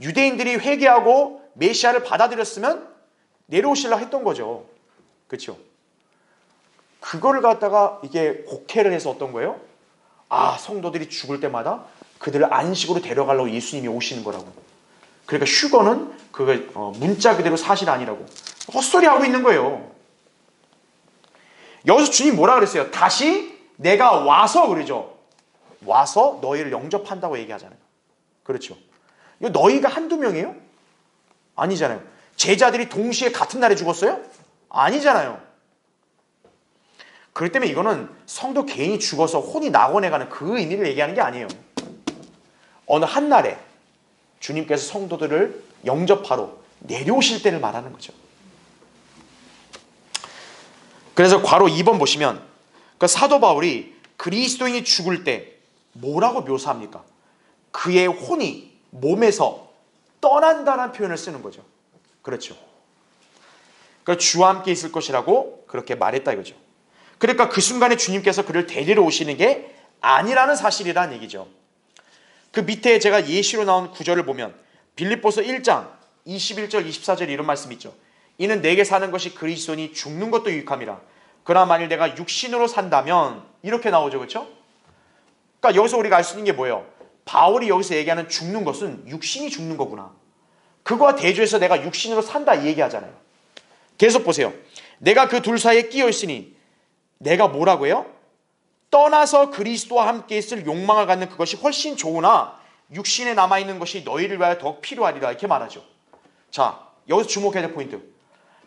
유대인들이 회개하고 메시아를 받아들였으면 내려오시려고 했던 거죠. 그렇죠? 그거를 갖다가 이게 곡해를 해서 어떤 거예요? 아, 성도들이 죽을 때마다 그들을 안식으로 데려가려고 예수님이 오시는 거라고. 그러니까 휴거는 그거 문자 그대로 사실 아니라고 헛소리 하고 있는 거예요. 여기서 주님 뭐라 그랬어요? 다시 내가 와서 그러죠. 와서 너희를 영접한다고 얘기하잖아요. 그렇죠? 이거 너희가 한두 명이에요? 아니잖아요. 제자들이 동시에 같은 날에 죽었어요? 아니잖아요. 그렇기 때문에 이거는 성도 개인이 죽어서 혼이 낙원에 가는 그 의미를 얘기하는 게 아니에요. 어느 한날에 주님께서 성도들을 영접하러 내려오실 때를 말하는 거죠. 그래서 괄호 2번 보시면 그러니까 사도 바울이 그리스도인이 죽을 때 뭐라고 묘사합니까? 그의 혼이 몸에서 떠난다는 표현을 쓰는 거죠. 그렇죠. 그러니까 주와 함께 있을 것이라고 그렇게 말했다 이거죠. 그러니까 그 순간에 주님께서 그를 데리러 오시는 게 아니라는 사실이라는 얘기죠. 그 밑에 제가 예시로 나온 구절을 보면 빌립보서 1장 21절 24절 이런 말씀이 있죠. 이는 내게 사는 것이 그리스도니 죽는 것도 유익함이라. 그러나 만일 내가 육신으로 산다면 이렇게 나오죠. 그렇죠? 그러니까 여기서 우리가 알 수 있는 게 뭐예요? 바울이 여기서 얘기하는 죽는 것은 육신이 죽는 거구나. 그거와 대조해서 내가 육신으로 산다 이 얘기하잖아요. 계속 보세요. 내가 그 둘 사이에 끼어 있으니 내가 뭐라고 해요? 떠나서 그리스도와 함께 있을 욕망을 갖는 그것이 훨씬 좋으나 육신에 남아있는 것이 너희를 위하여 더욱 필요하리라 이렇게 말하죠. 자, 여기서 주목해야 될 포인트.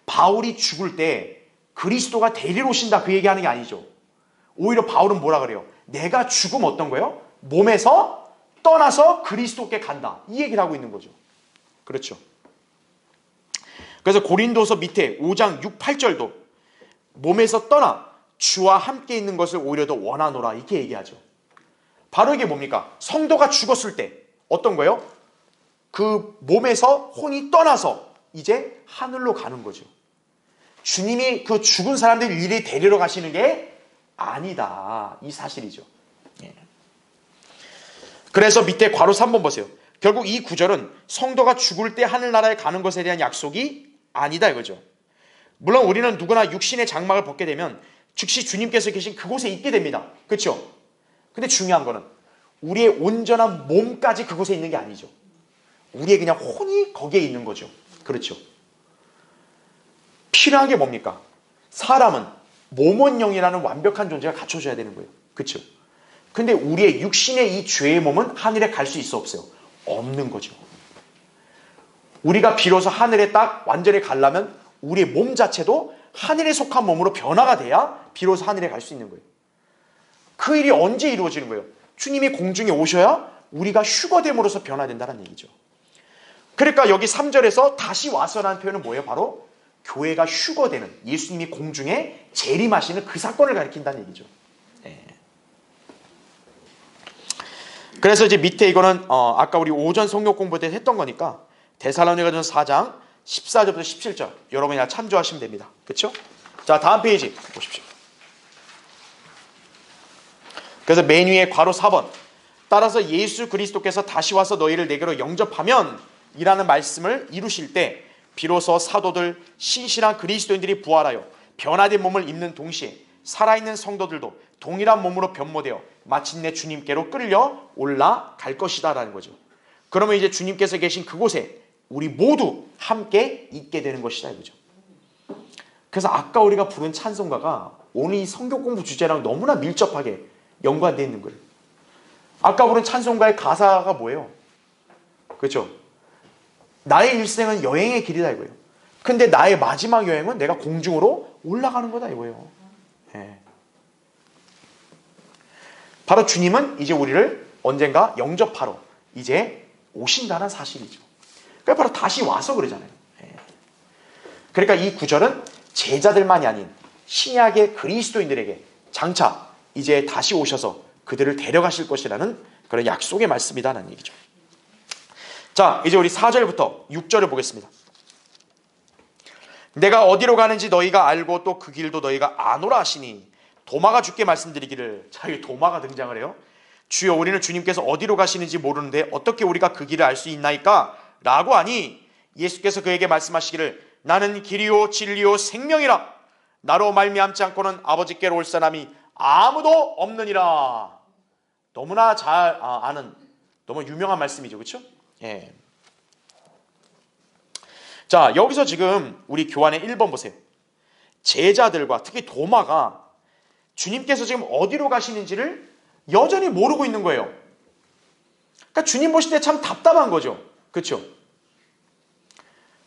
바울이 죽을 때 그리스도가 데리러 오신다 그 얘기하는 게 아니죠. 오히려 바울은 뭐라 그래요? 내가 죽으면 어떤 거예요? 몸에서 떠나서 그리스도께 간다 이 얘기를 하고 있는 거죠. 그렇죠. 그래서 고린도서 밑에 5장 6, 8절도 몸에서 떠나 주와 함께 있는 것을 오히려 더 원하노라 이렇게 얘기하죠. 바로 이게 뭡니까? 성도가 죽었을 때 어떤 거예요? 그 몸에서 혼이 떠나서 이제 하늘로 가는 거죠. 주님이 그 죽은 사람들 이리 데리러 가시는 게 아니다 이 사실이죠. 그래서 밑에 괄호 3번 보세요. 결국 이 구절은 성도가 죽을 때 하늘나라에 가는 것에 대한 약속이 아니다 이거죠. 물론 우리는 누구나 육신의 장막을 벗게 되면 즉시 주님께서 계신 그곳에 있게 됩니다. 그렇죠? 근데 중요한 거는 우리의 온전한 몸까지 그곳에 있는 게 아니죠. 우리의 그냥 혼이 거기에 있는 거죠. 그렇죠? 필요한 게 뭡니까? 사람은 몸은 영이라는 완벽한 존재가 갖춰져야 되는 거예요. 그렇죠? 근데 우리의 육신의 이 죄의 몸은 하늘에 갈 수 있어 없어요? 없는 거죠. 우리가 비로소 하늘에 딱 완전히 가려면 우리의 몸 자체도 하늘에 속한 몸으로 변화가 돼야 비로소 하늘에 갈 수 있는 거예요. 그 일이 언제 이루어지는 거예요? 주님이 공중에 오셔야 우리가 휴거됨으로써 변화된다는 얘기죠. 그러니까 여기 3절에서 다시 와서라는 표현은 뭐예요? 바로 교회가 휴거되는, 예수님이 공중에 재림하시는 그 사건을 가리킨다는 얘기죠. 그래서 이제 밑에 이거는 아까 우리 오전 성경 공부 때 했던 거니까 데살로니가전서 4장 14절부터 17절 여러분이 다 참조하시면 됩니다. 그렇죠? 자, 다음 페이지 보십시오. 그래서 맨 위에 괄호 4번, 따라서 예수 그리스도께서 다시 와서 너희를 내게로 영접하면 이라는 말씀을 이루실 때 비로소 사도들 신실한 그리스도인들이 부활하여 변화된 몸을 입는 동시에 살아있는 성도들도 동일한 몸으로 변모되어 마침내 주님께로 끌려 올라갈 것이다 라는 거죠. 그러면 이제 주님께서 계신 그곳에 우리 모두 함께 있게 되는 것이다 이거죠. 그래서 아까 우리가 부른 찬송가가 오늘 이 성경 공부 주제랑 너무나 밀접하게 연관되어 있는 거예요. 아까 부른 찬송가의 가사가 뭐예요? 그렇죠? 나의 일생은 여행의 길이다 이거예요. 근데 나의 마지막 여행은 내가 공중으로 올라가는 거다 이거예요. 네. 바로 주님은 이제 우리를 언젠가 영접하러 이제 오신다는 사실이죠. 그러니까 바로 다시 와서 그러잖아요. 네. 그러니까 이 구절은 제자들만이 아닌 신약의 그리스도인들에게 장차 이제 다시 오셔서 그들을 데려가실 것이라는 그런 약속의 말씀이다라는 얘기죠. 자, 이제 우리 4절부터 6절을 보겠습니다. 내가 어디로 가는지 너희가 알고 또 그 길도 너희가 아노라 하시니, 도마가 주께 말씀드리기를, 자, 여기 도마가 등장을 해요. 주여, 우리는 주님께서 어디로 가시는지 모르는데 어떻게 우리가 그 길을 알 수 있나이까? 라고 하니 예수께서 그에게 말씀하시기를 나는 길이요 진리요 생명이라. 나로 말미암지 않고는 아버지께로 올 사람이 아무도 없느니라. 너무나 잘 아는 너무 유명한 말씀이죠. 그렇죠? 예. 자, 여기서 지금 우리 교환의 1번 보세요. 제자들과 특히 도마가 주님께서 지금 어디로 가시는지를 여전히 모르고 있는 거예요. 그러니까 주님 보실 때 참 답답한 거죠. 그렇죠?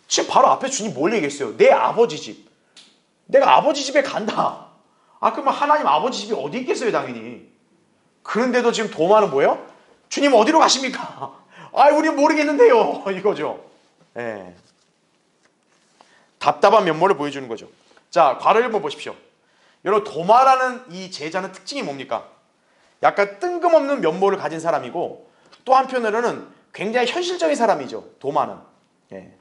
지금 바로 앞에 주님 뭘 얘기했어요? 내 아버지 집. 내가 아버지 집에 간다. 그러면 하나님 아버지 집이 어디 있겠어요, 당연히. 그런데도 지금 도마는 뭐예요? 주님 어디로 가십니까? 우리 모르겠는데요. 이거죠. 예. 답답한 면모를 보여주는 거죠. 자, 괄호 1번 보십시오. 여러분, 도마라는 이 제자는 특징이 뭡니까? 약간 뜬금없는 면모를 가진 사람이고, 또 한편으로는 굉장히 현실적인 사람이죠. 도마는. 예.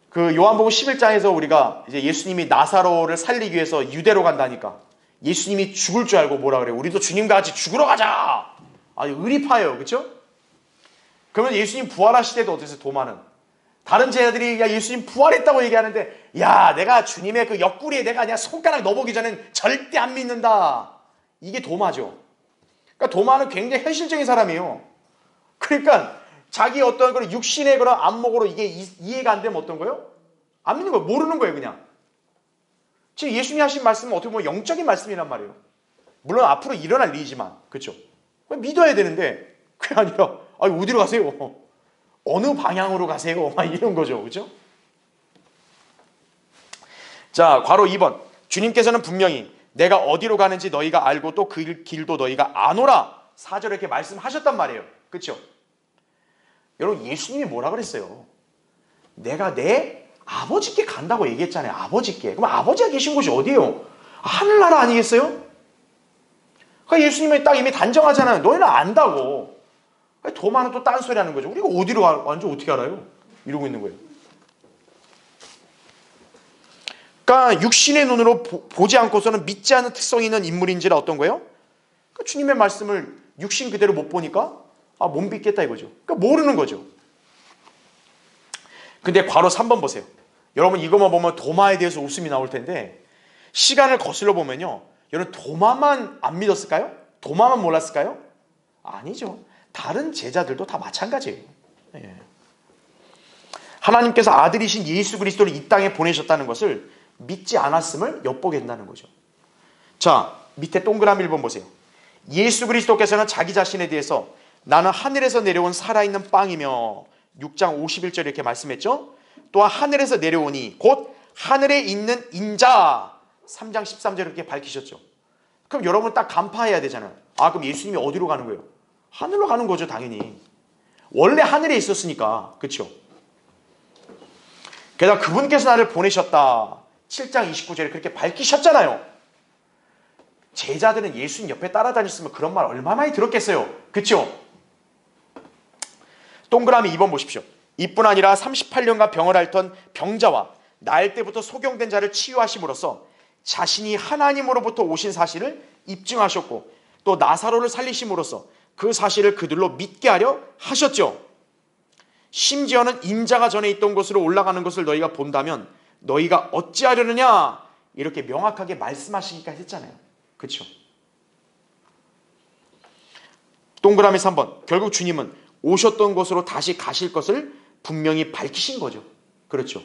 그 요한복음 11장에서 우리가 이제 예수님이 나사로를 살리기 위해서 유대로 간다니까 예수님이 죽을 줄 알고 뭐라 그래요? 우리도 주님과 같이 죽으러 가자. 의리파예요. 그렇죠? 그러면 예수님 부활하실 때도 어땠어요? 도마는 다른 제자들이 야 예수님 부활했다고 얘기하는데 야 내가 주님의 그 옆구리에 내가 그냥 손가락 넣어보기 전엔 절대 안 믿는다. 이게 도마죠. 그러니까 도마는 굉장히 현실적인 사람이에요. 그러니까 자기 어떤 그런 육신의 그런 안목으로 이게 이해가 안 되면 어떤 거예요? 안 믿는 거예요. 모르는 거예요, 그냥. 지금 예수님이 하신 말씀은 어떻게 보면 영적인 말씀이란 말이에요. 물론 앞으로 일어날 일이지만, 그렇죠? 믿어야 되는데 그게 아니라 어디로 가세요? 어느 방향으로 가세요? 이런 거죠, 그렇죠? 자, 괄호 2번. 주님께서는 분명히 내가 어디로 가는지 너희가 알고 또 그 길도 너희가 아노라 4절에 이렇게 말씀하셨단 말이에요. 그렇죠? 여러분, 예수님이 뭐라 그랬어요? 내가 내 아버지께 간다고 얘기했잖아요. 아버지께. 그럼 아버지가 계신 곳이 어디예요? 하늘나라 아니겠어요? 그러니까 예수님이 딱 이미 단정하잖아요. 너희는 안다고. 도마는 또 딴소리 하는 거죠. 우리가 어디로 가는지 어떻게 알아요? 이러고 있는 거예요. 그러니까 육신의 눈으로 보지 않고서는 믿지 않는 특성이 있는 인물인지라 어떤 거예요? 그러니까 주님의 말씀을 육신 그대로 못 보니까 못 믿겠다 이거죠. 그러니까 모르는 거죠. 근데 괄호 3번 보세요. 여러분 이것만 보면 도마에 대해서 웃음이 나올 텐데 시간을 거슬러 보면요. 여러분 도마만 안 믿었을까요? 도마만 몰랐을까요? 아니죠. 다른 제자들도 다 마찬가지예요. 예. 하나님께서 아들이신 예수 그리스도를 이 땅에 보내셨다는 것을 믿지 않았음을 엿보게 된다는 거죠. 자, 밑에 동그라미 1번 보세요. 예수 그리스도께서는 자기 자신에 대해서 나는 하늘에서 내려온 살아있는 빵이며 6장 51절 이렇게 말씀했죠. 또한 하늘에서 내려오니 곧 하늘에 있는 인자 3장 13절 이렇게 밝히셨죠. 그럼 여러분 딱 간파해야 되잖아요. 아, 그럼 예수님이 어디로 가는 거예요? 하늘로 가는 거죠, 당연히. 원래 하늘에 있었으니까. 그렇죠? 게다가 그분께서 나를 보내셨다 7장 29절에 그렇게 밝히셨잖아요. 제자들은 예수님 옆에 따라다녔으면 그런 말 얼마나 많이 들었겠어요. 그렇죠? 동그라미 2번 보십시오. 이뿐 아니라 38년간 병을 앓던 병자와 나을 때부터 소경된 자를 치유하심으로써 자신이 하나님으로부터 오신 사실을 입증하셨고 또 나사로를 살리심으로써 그 사실을 그들로 믿게 하려 하셨죠. 심지어는 인자가 전에 있던 곳으로 올라가는 것을 너희가 본다면 너희가 어찌하려느냐 이렇게 명확하게 말씀하시기까지 했잖아요. 그렇죠? 동그라미 3번. 결국 주님은 오셨던 곳으로 다시 가실 것을 분명히 밝히신 거죠. 그렇죠?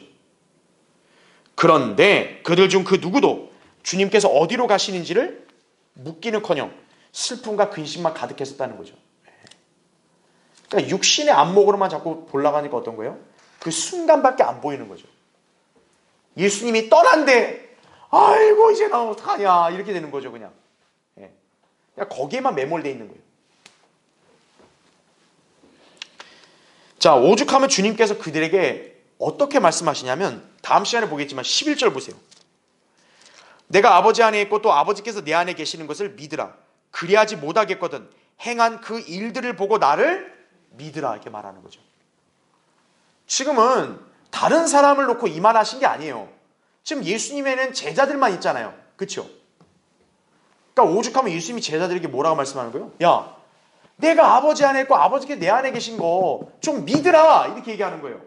그런데 그들 중 그 누구도 주님께서 어디로 가시는지를 묻기는커녕 슬픔과 근심만 가득했었다는 거죠. 그러니까 육신의 안목으로만 자꾸 올라가니까 어떤 거예요? 그 순간밖에 안 보이는 거죠. 예수님이 떠난데 아이고 이제 나 어떡하냐 이렇게 되는 거죠. 그냥 거기에만 매몰되어 있는 거예요. 자, 오죽하면 주님께서 그들에게 어떻게 말씀하시냐면 다음 시간에 보겠지만 11절 보세요. 내가 아버지 안에 있고 또 아버지께서 내 안에 계시는 것을 믿으라. 그리하지 못하겠거든 행한 그 일들을 보고 나를 믿으라 이렇게 말하는 거죠. 지금은 다른 사람을 놓고 이 말 하신 게 아니에요. 지금 예수님에는 제자들만 있잖아요. 그렇죠? 그러니까 오죽하면 예수님이 제자들에게 뭐라고 말씀하는 거예요? 야, 내가 아버지 안에 있고 아버지께서 내 안에 계신 거 좀 믿으라 이렇게 얘기하는 거예요.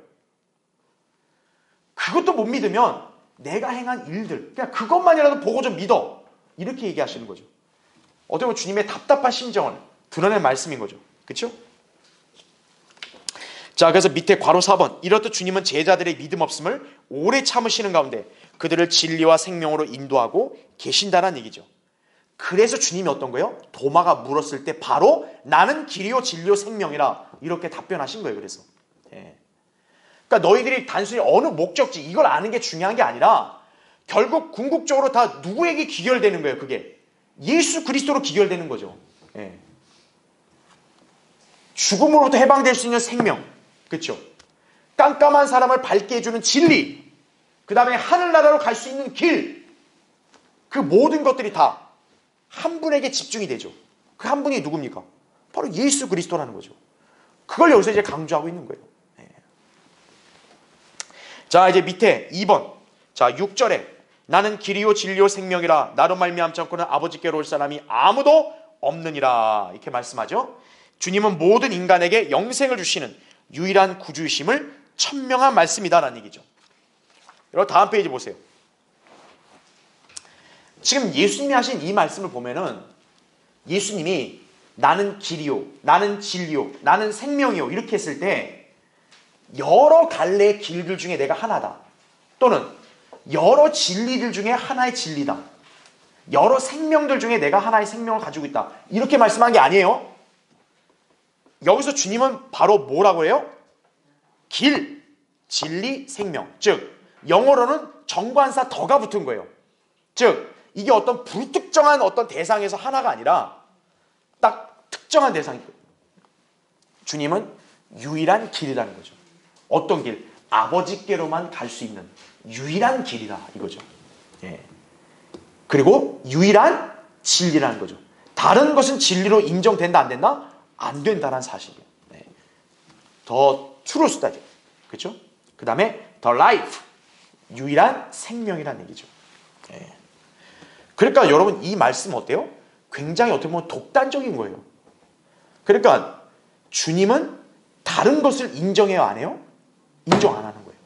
그것도 못 믿으면 내가 행한 일들 그냥 그것만이라도 보고 좀 믿어 이렇게 얘기하시는 거죠. 어떻게 보면 주님의 답답한 심정을 드러낸 말씀인 거죠. 그렇죠? 자, 그래서 밑에 괄호 4번. 이렇듯 주님은 제자들의 믿음 없음을 오래 참으시는 가운데 그들을 진리와 생명으로 인도하고 계신다는 얘기죠. 그래서 주님이 어떤 거예요? 도마가 물었을 때 바로 나는 길이요 진리요 생명이라 이렇게 답변하신 거예요. 그래서 그러니까 너희들이 단순히 어느 목적지 이걸 아는 게 중요한 게 아니라 결국 궁극적으로 다 누구에게 기결되는 거예요. 그게 예수 그리스도로 기결되는 거죠. 죽음으로부터 해방될 수 있는 생명, 그렇죠? 깜깜한 사람을 밝게 해주는 진리, 그 다음에 하늘나라로 갈 수 있는 길, 그 모든 것들이 다 한 분에게 집중이 되죠. 그 한 분이 누굽니까? 바로 예수 그리스도라는 거죠. 그걸 여기서 이제 강조하고 있는 거예요. 자, 이제 밑에 2번. 자, 6절에 나는 길이요 진리요 생명이라 나로 말미암지 않고는 아버지께로 올 사람이 아무도 없느니라 이렇게 말씀하죠. 주님은 모든 인간에게 영생을 주시는 유일한 구주이심을 천명한 말씀이다라는 얘기죠. 여러분 다음 페이지 보세요. 지금 예수님이 하신 이 말씀을 보면은 예수님이 나는 길이요, 나는 진리요, 나는 생명이요 이렇게 했을 때 여러 갈래의 길들 중에 내가 하나다. 또는 여러 진리들 중에 하나의 진리다. 여러 생명들 중에 내가 하나의 생명을 가지고 있다. 이렇게 말씀한 게 아니에요. 여기서 주님은 바로 뭐라고 해요? 길, 진리, 생명. 즉 영어로는 정관사 더가 붙은 거예요. 즉 이게 어떤 불특정한 어떤 대상에서 하나가 아니라 딱 특정한 대상이에요. 주님은 유일한 길이라는 거죠. 어떤 길? 아버지께로만 갈 수 있는 유일한 길이다 이거죠. 그리고 유일한 진리라는 거죠. 다른 것은 진리로 인정된다 안 된다? 안 된다는 사실이에요. 더 truth다. 그렇죠? 그 다음에 the life, 유일한 생명이라는 얘기죠. 그러니까 여러분 이 말씀 어때요? 굉장히 어떻게 보면 독단적인 거예요. 그러니까 주님은 다른 것을 인정해요 안 해요? 인정 안 하는 거예요.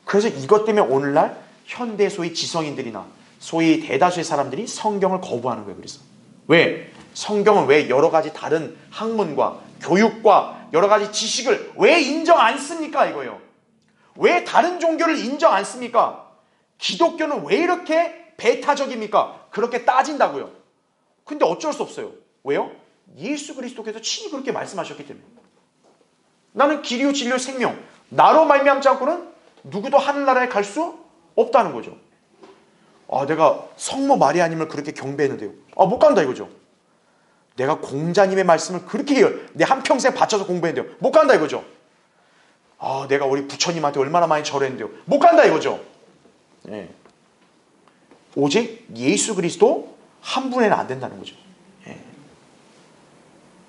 그래서 이것 때문에 오늘날 현대 소위 지성인들이나 소위 대다수의 사람들이 성경을 거부하는 거예요. 그래서 왜? 성경은 왜 여러 가지 다른 학문과 교육과 여러 가지 지식을 왜 인정 안 씁니까? 이거예요. 왜 다른 종교를 인정 안 씁니까? 기독교는 왜 이렇게 배타적입니까? 그렇게 따진다고요. 근데 어쩔 수 없어요. 왜요? 예수 그리스도께서 친히 그렇게 말씀하셨기 때문에. 나는 길이요 진리요 생명, 나로 말미암지 않고는 누구도 하늘나라에 갈 수 없다는 거죠. 내가 성모 마리아님을 그렇게 경배했는데요, 못 간다 이거죠. 내가 공자님의 말씀을 그렇게 내 한평생 바쳐서 공부했는데요, 못 간다 이거죠. 내가 우리 부처님한테 얼마나 많이 절했는데요, 못 간다 이거죠. 네. 오직 예수 그리스도 한 분에는 안 된다는 거죠. 네.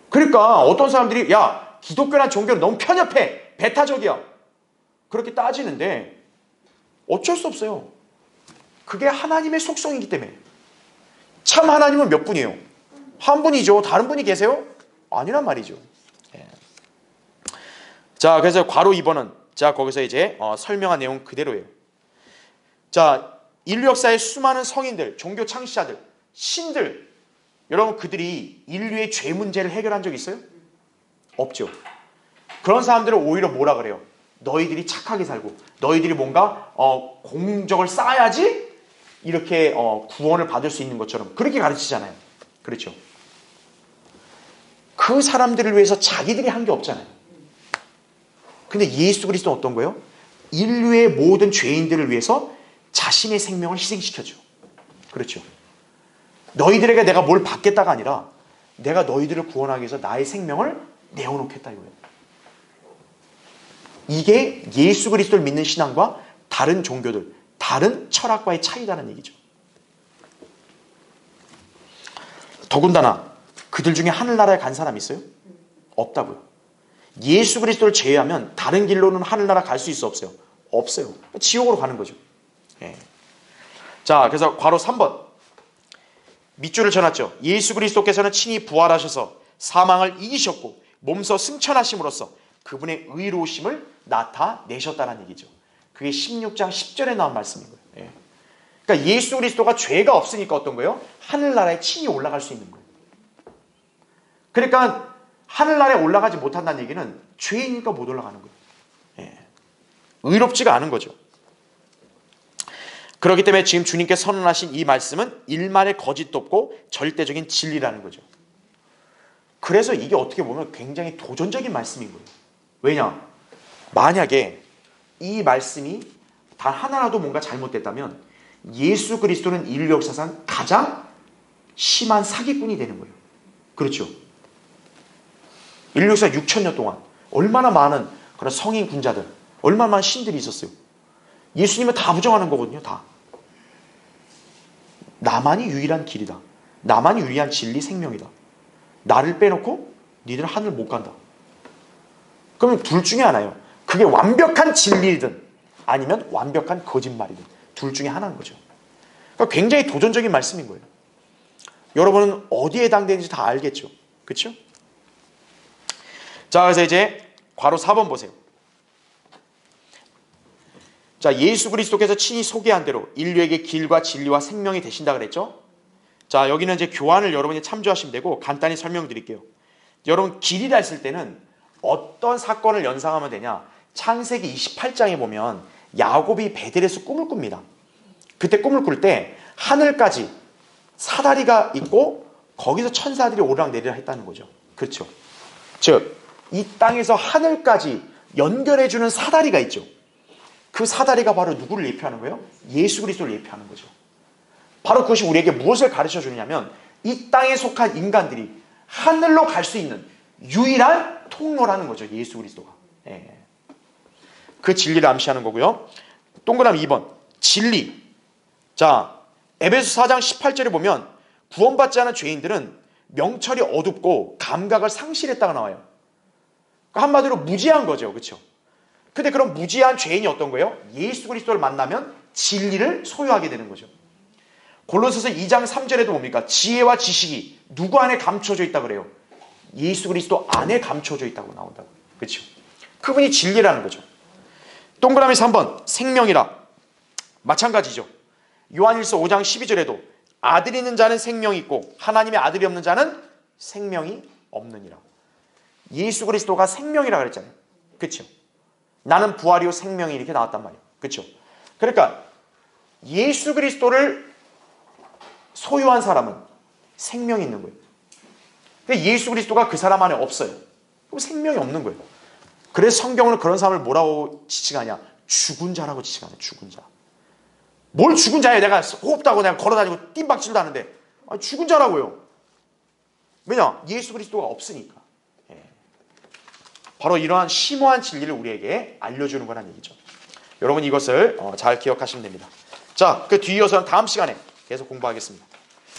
그러니까 어떤 사람들이 야, 기독교란 종교는 너무 편협해, 배타적이야, 그렇게 따지는데 어쩔 수 없어요. 그게 하나님의 속성이기 때문에. 참 하나님은 몇 분이에요? 한 분이죠. 다른 분이 계세요? 아니란 말이죠. 예. 자, 그래서 괄호 2번은 자, 거기서 이제 설명한 내용 그대로예요. 자, 인류 역사의 수많은 성인들, 종교 창시자들, 신들, 여러분 그들이 인류의 죄 문제를 해결한 적 있어요? 없죠. 그런 사람들은 오히려 뭐라 그래요? 너희들이 착하게 살고 너희들이 뭔가 공적을 쌓아야지 이렇게 구원을 받을 수 있는 것처럼 그렇게 가르치잖아요. 그렇죠. 그 사람들을 위해서 자기들이 한 게 없잖아요. 근데 예수 그리스도는 어떤 거예요? 인류의 모든 죄인들을 위해서 자신의 생명을 희생시켜줘. 그렇죠. 너희들에게 내가 뭘 받겠다가 아니라 내가 너희들을 구원하기 위해서 나의 생명을 내어놓겠다 이거예요. 이게 예수 그리스도를 믿는 신앙과 다른 종교들, 다른 철학과의 차이라는 얘기죠. 더군다나 그들 중에 하늘나라에 간 사람이 있어요? 없다고요. 예수 그리스도를 제외하면 다른 길로는 하늘나라 갈 수 있어 없어요? 없어요. 지옥으로 가는 거죠. 예. 자, 그래서 괄호 3번 밑줄을 쳐놨죠. 예수 그리스도께서는 친히 부활하셔서 사망을 이기셨고 몸소 승천하심으로써 그분의 의로우심을 나타내셨다는 얘기죠. 그게 16장 10절에 나온 말씀인 거예요. 예. 그러니까 예수 그리스도가 죄가 없으니까 어떤 거예요? 하늘나라에 친히 올라갈 수 있는 거예요. 그러니까 하늘나라에 올라가지 못한다는 얘기는 죄이니까 못 올라가는 거예요. 예. 의롭지가 않은 거죠. 그렇기 때문에 지금 주님께서 선언하신 이 말씀은 일말의 거짓도 없고 절대적인 진리라는 거죠. 그래서 이게 어떻게 보면 굉장히 도전적인 말씀인 거예요. 왜냐? 만약에 이 말씀이 단 하나라도 뭔가 잘못됐다면 예수 그리스도는 인류 역사상 가장 심한 사기꾼이 되는 거예요. 그렇죠? 인류 역사 6,000년 동안 얼마나 많은 그런 성인 군자들, 얼마나 많은 신들이 있었어요. 예수님은 다 부정하는 거거든요. 다. 나만이 유일한 길이다. 나만이 유일한 진리 생명이다. 나를 빼놓고 니들은 하늘 못 간다. 그러면 둘 중에 하나예요. 그게 완벽한 진리이든 아니면 완벽한 거짓말이든 둘 중에 하나인 거죠. 그러니까 굉장히 도전적인 말씀인 거예요. 여러분은 어디에 해당되는지 다 알겠죠. 그렇죠? 자, 그래서 이제 괄호 4번 보세요. 자, 예수 그리스도께서 친히 소개한 대로 인류에게 길과 진리와 생명이 되신다 그랬죠? 자, 여기는 이제 교환을 여러분이 참조하시면 되고 간단히 설명드릴게요. 여러분, 길이라 했을 때는 어떤 사건을 연상하면 되냐? 창세기 28장에 보면 야곱이 베델에서 꿈을 꿉니다. 그때 꿈을 꿀 때 하늘까지 사다리가 있고 거기서 천사들이 오르락내리락 했다는 거죠. 그렇죠? 즉, 이 땅에서 하늘까지 연결해주는 사다리가 있죠. 그 사다리가 바로 누구를 예표하는 거예요? 예수 그리스도를 예표하는 거죠. 바로 그것이 우리에게 무엇을 가르쳐 주냐면 이 땅에 속한 인간들이 하늘로 갈 수 있는 유일한 통로라는 거죠. 예수 그리스도가. 예. 그 진리를 암시하는 거고요. 동그라미 2번 진리. 자, 에베소 4장 18절에 보면 구원받지 않은 죄인들은 명철이 어둡고 감각을 상실했다가 나와요. 한마디로 무지한 거죠. 그렇죠? 근데 그런 무지한 죄인이 어떤 거예요? 예수 그리스도를 만나면 진리를 소유하게 되는 거죠. 골로새서 2장 3절에도 뭡니까? 지혜와 지식이 누구 안에 감춰져 있다 그래요? 예수 그리스도 안에 감춰져 있다고 나온다고. 그렇죠? 그분이 진리라는 거죠. 동그라미 3번 생명이라. 마찬가지죠. 요한일서 5장 12절에도 아들이 있는 자는 생명이 있고 하나님의 아들이 없는 자는 생명이 없느니라. 예수 그리스도가 생명이라 그랬잖아요. 그렇죠? 나는 부활이요 생명이 이렇게 나왔단 말이에요. 그렇죠? 그러니까 예수 그리스도를 소유한 사람은 생명이 있는 거예요. 그러니까 예수 그리스도가 그 사람 안에 없어요. 그럼 생명이 없는 거예요. 그래서 성경은 그런 사람을 뭐라고 지칭하냐? 죽은 자라고 지칭하냐? 죽은 자. 뭘 죽은 자예요? 내가 호흡도 하고 내가 걸어다니고 뜀박질도 하는데 죽은 자라고요. 왜냐? 예수 그리스도가 없으니까. 예. 바로 이러한 심오한 진리를 우리에게 알려주는 거란 얘기죠. 여러분 이것을 잘 기억하시면 됩니다. 자, 그 뒤이어서는 다음 시간에 계속 공부하겠습니다.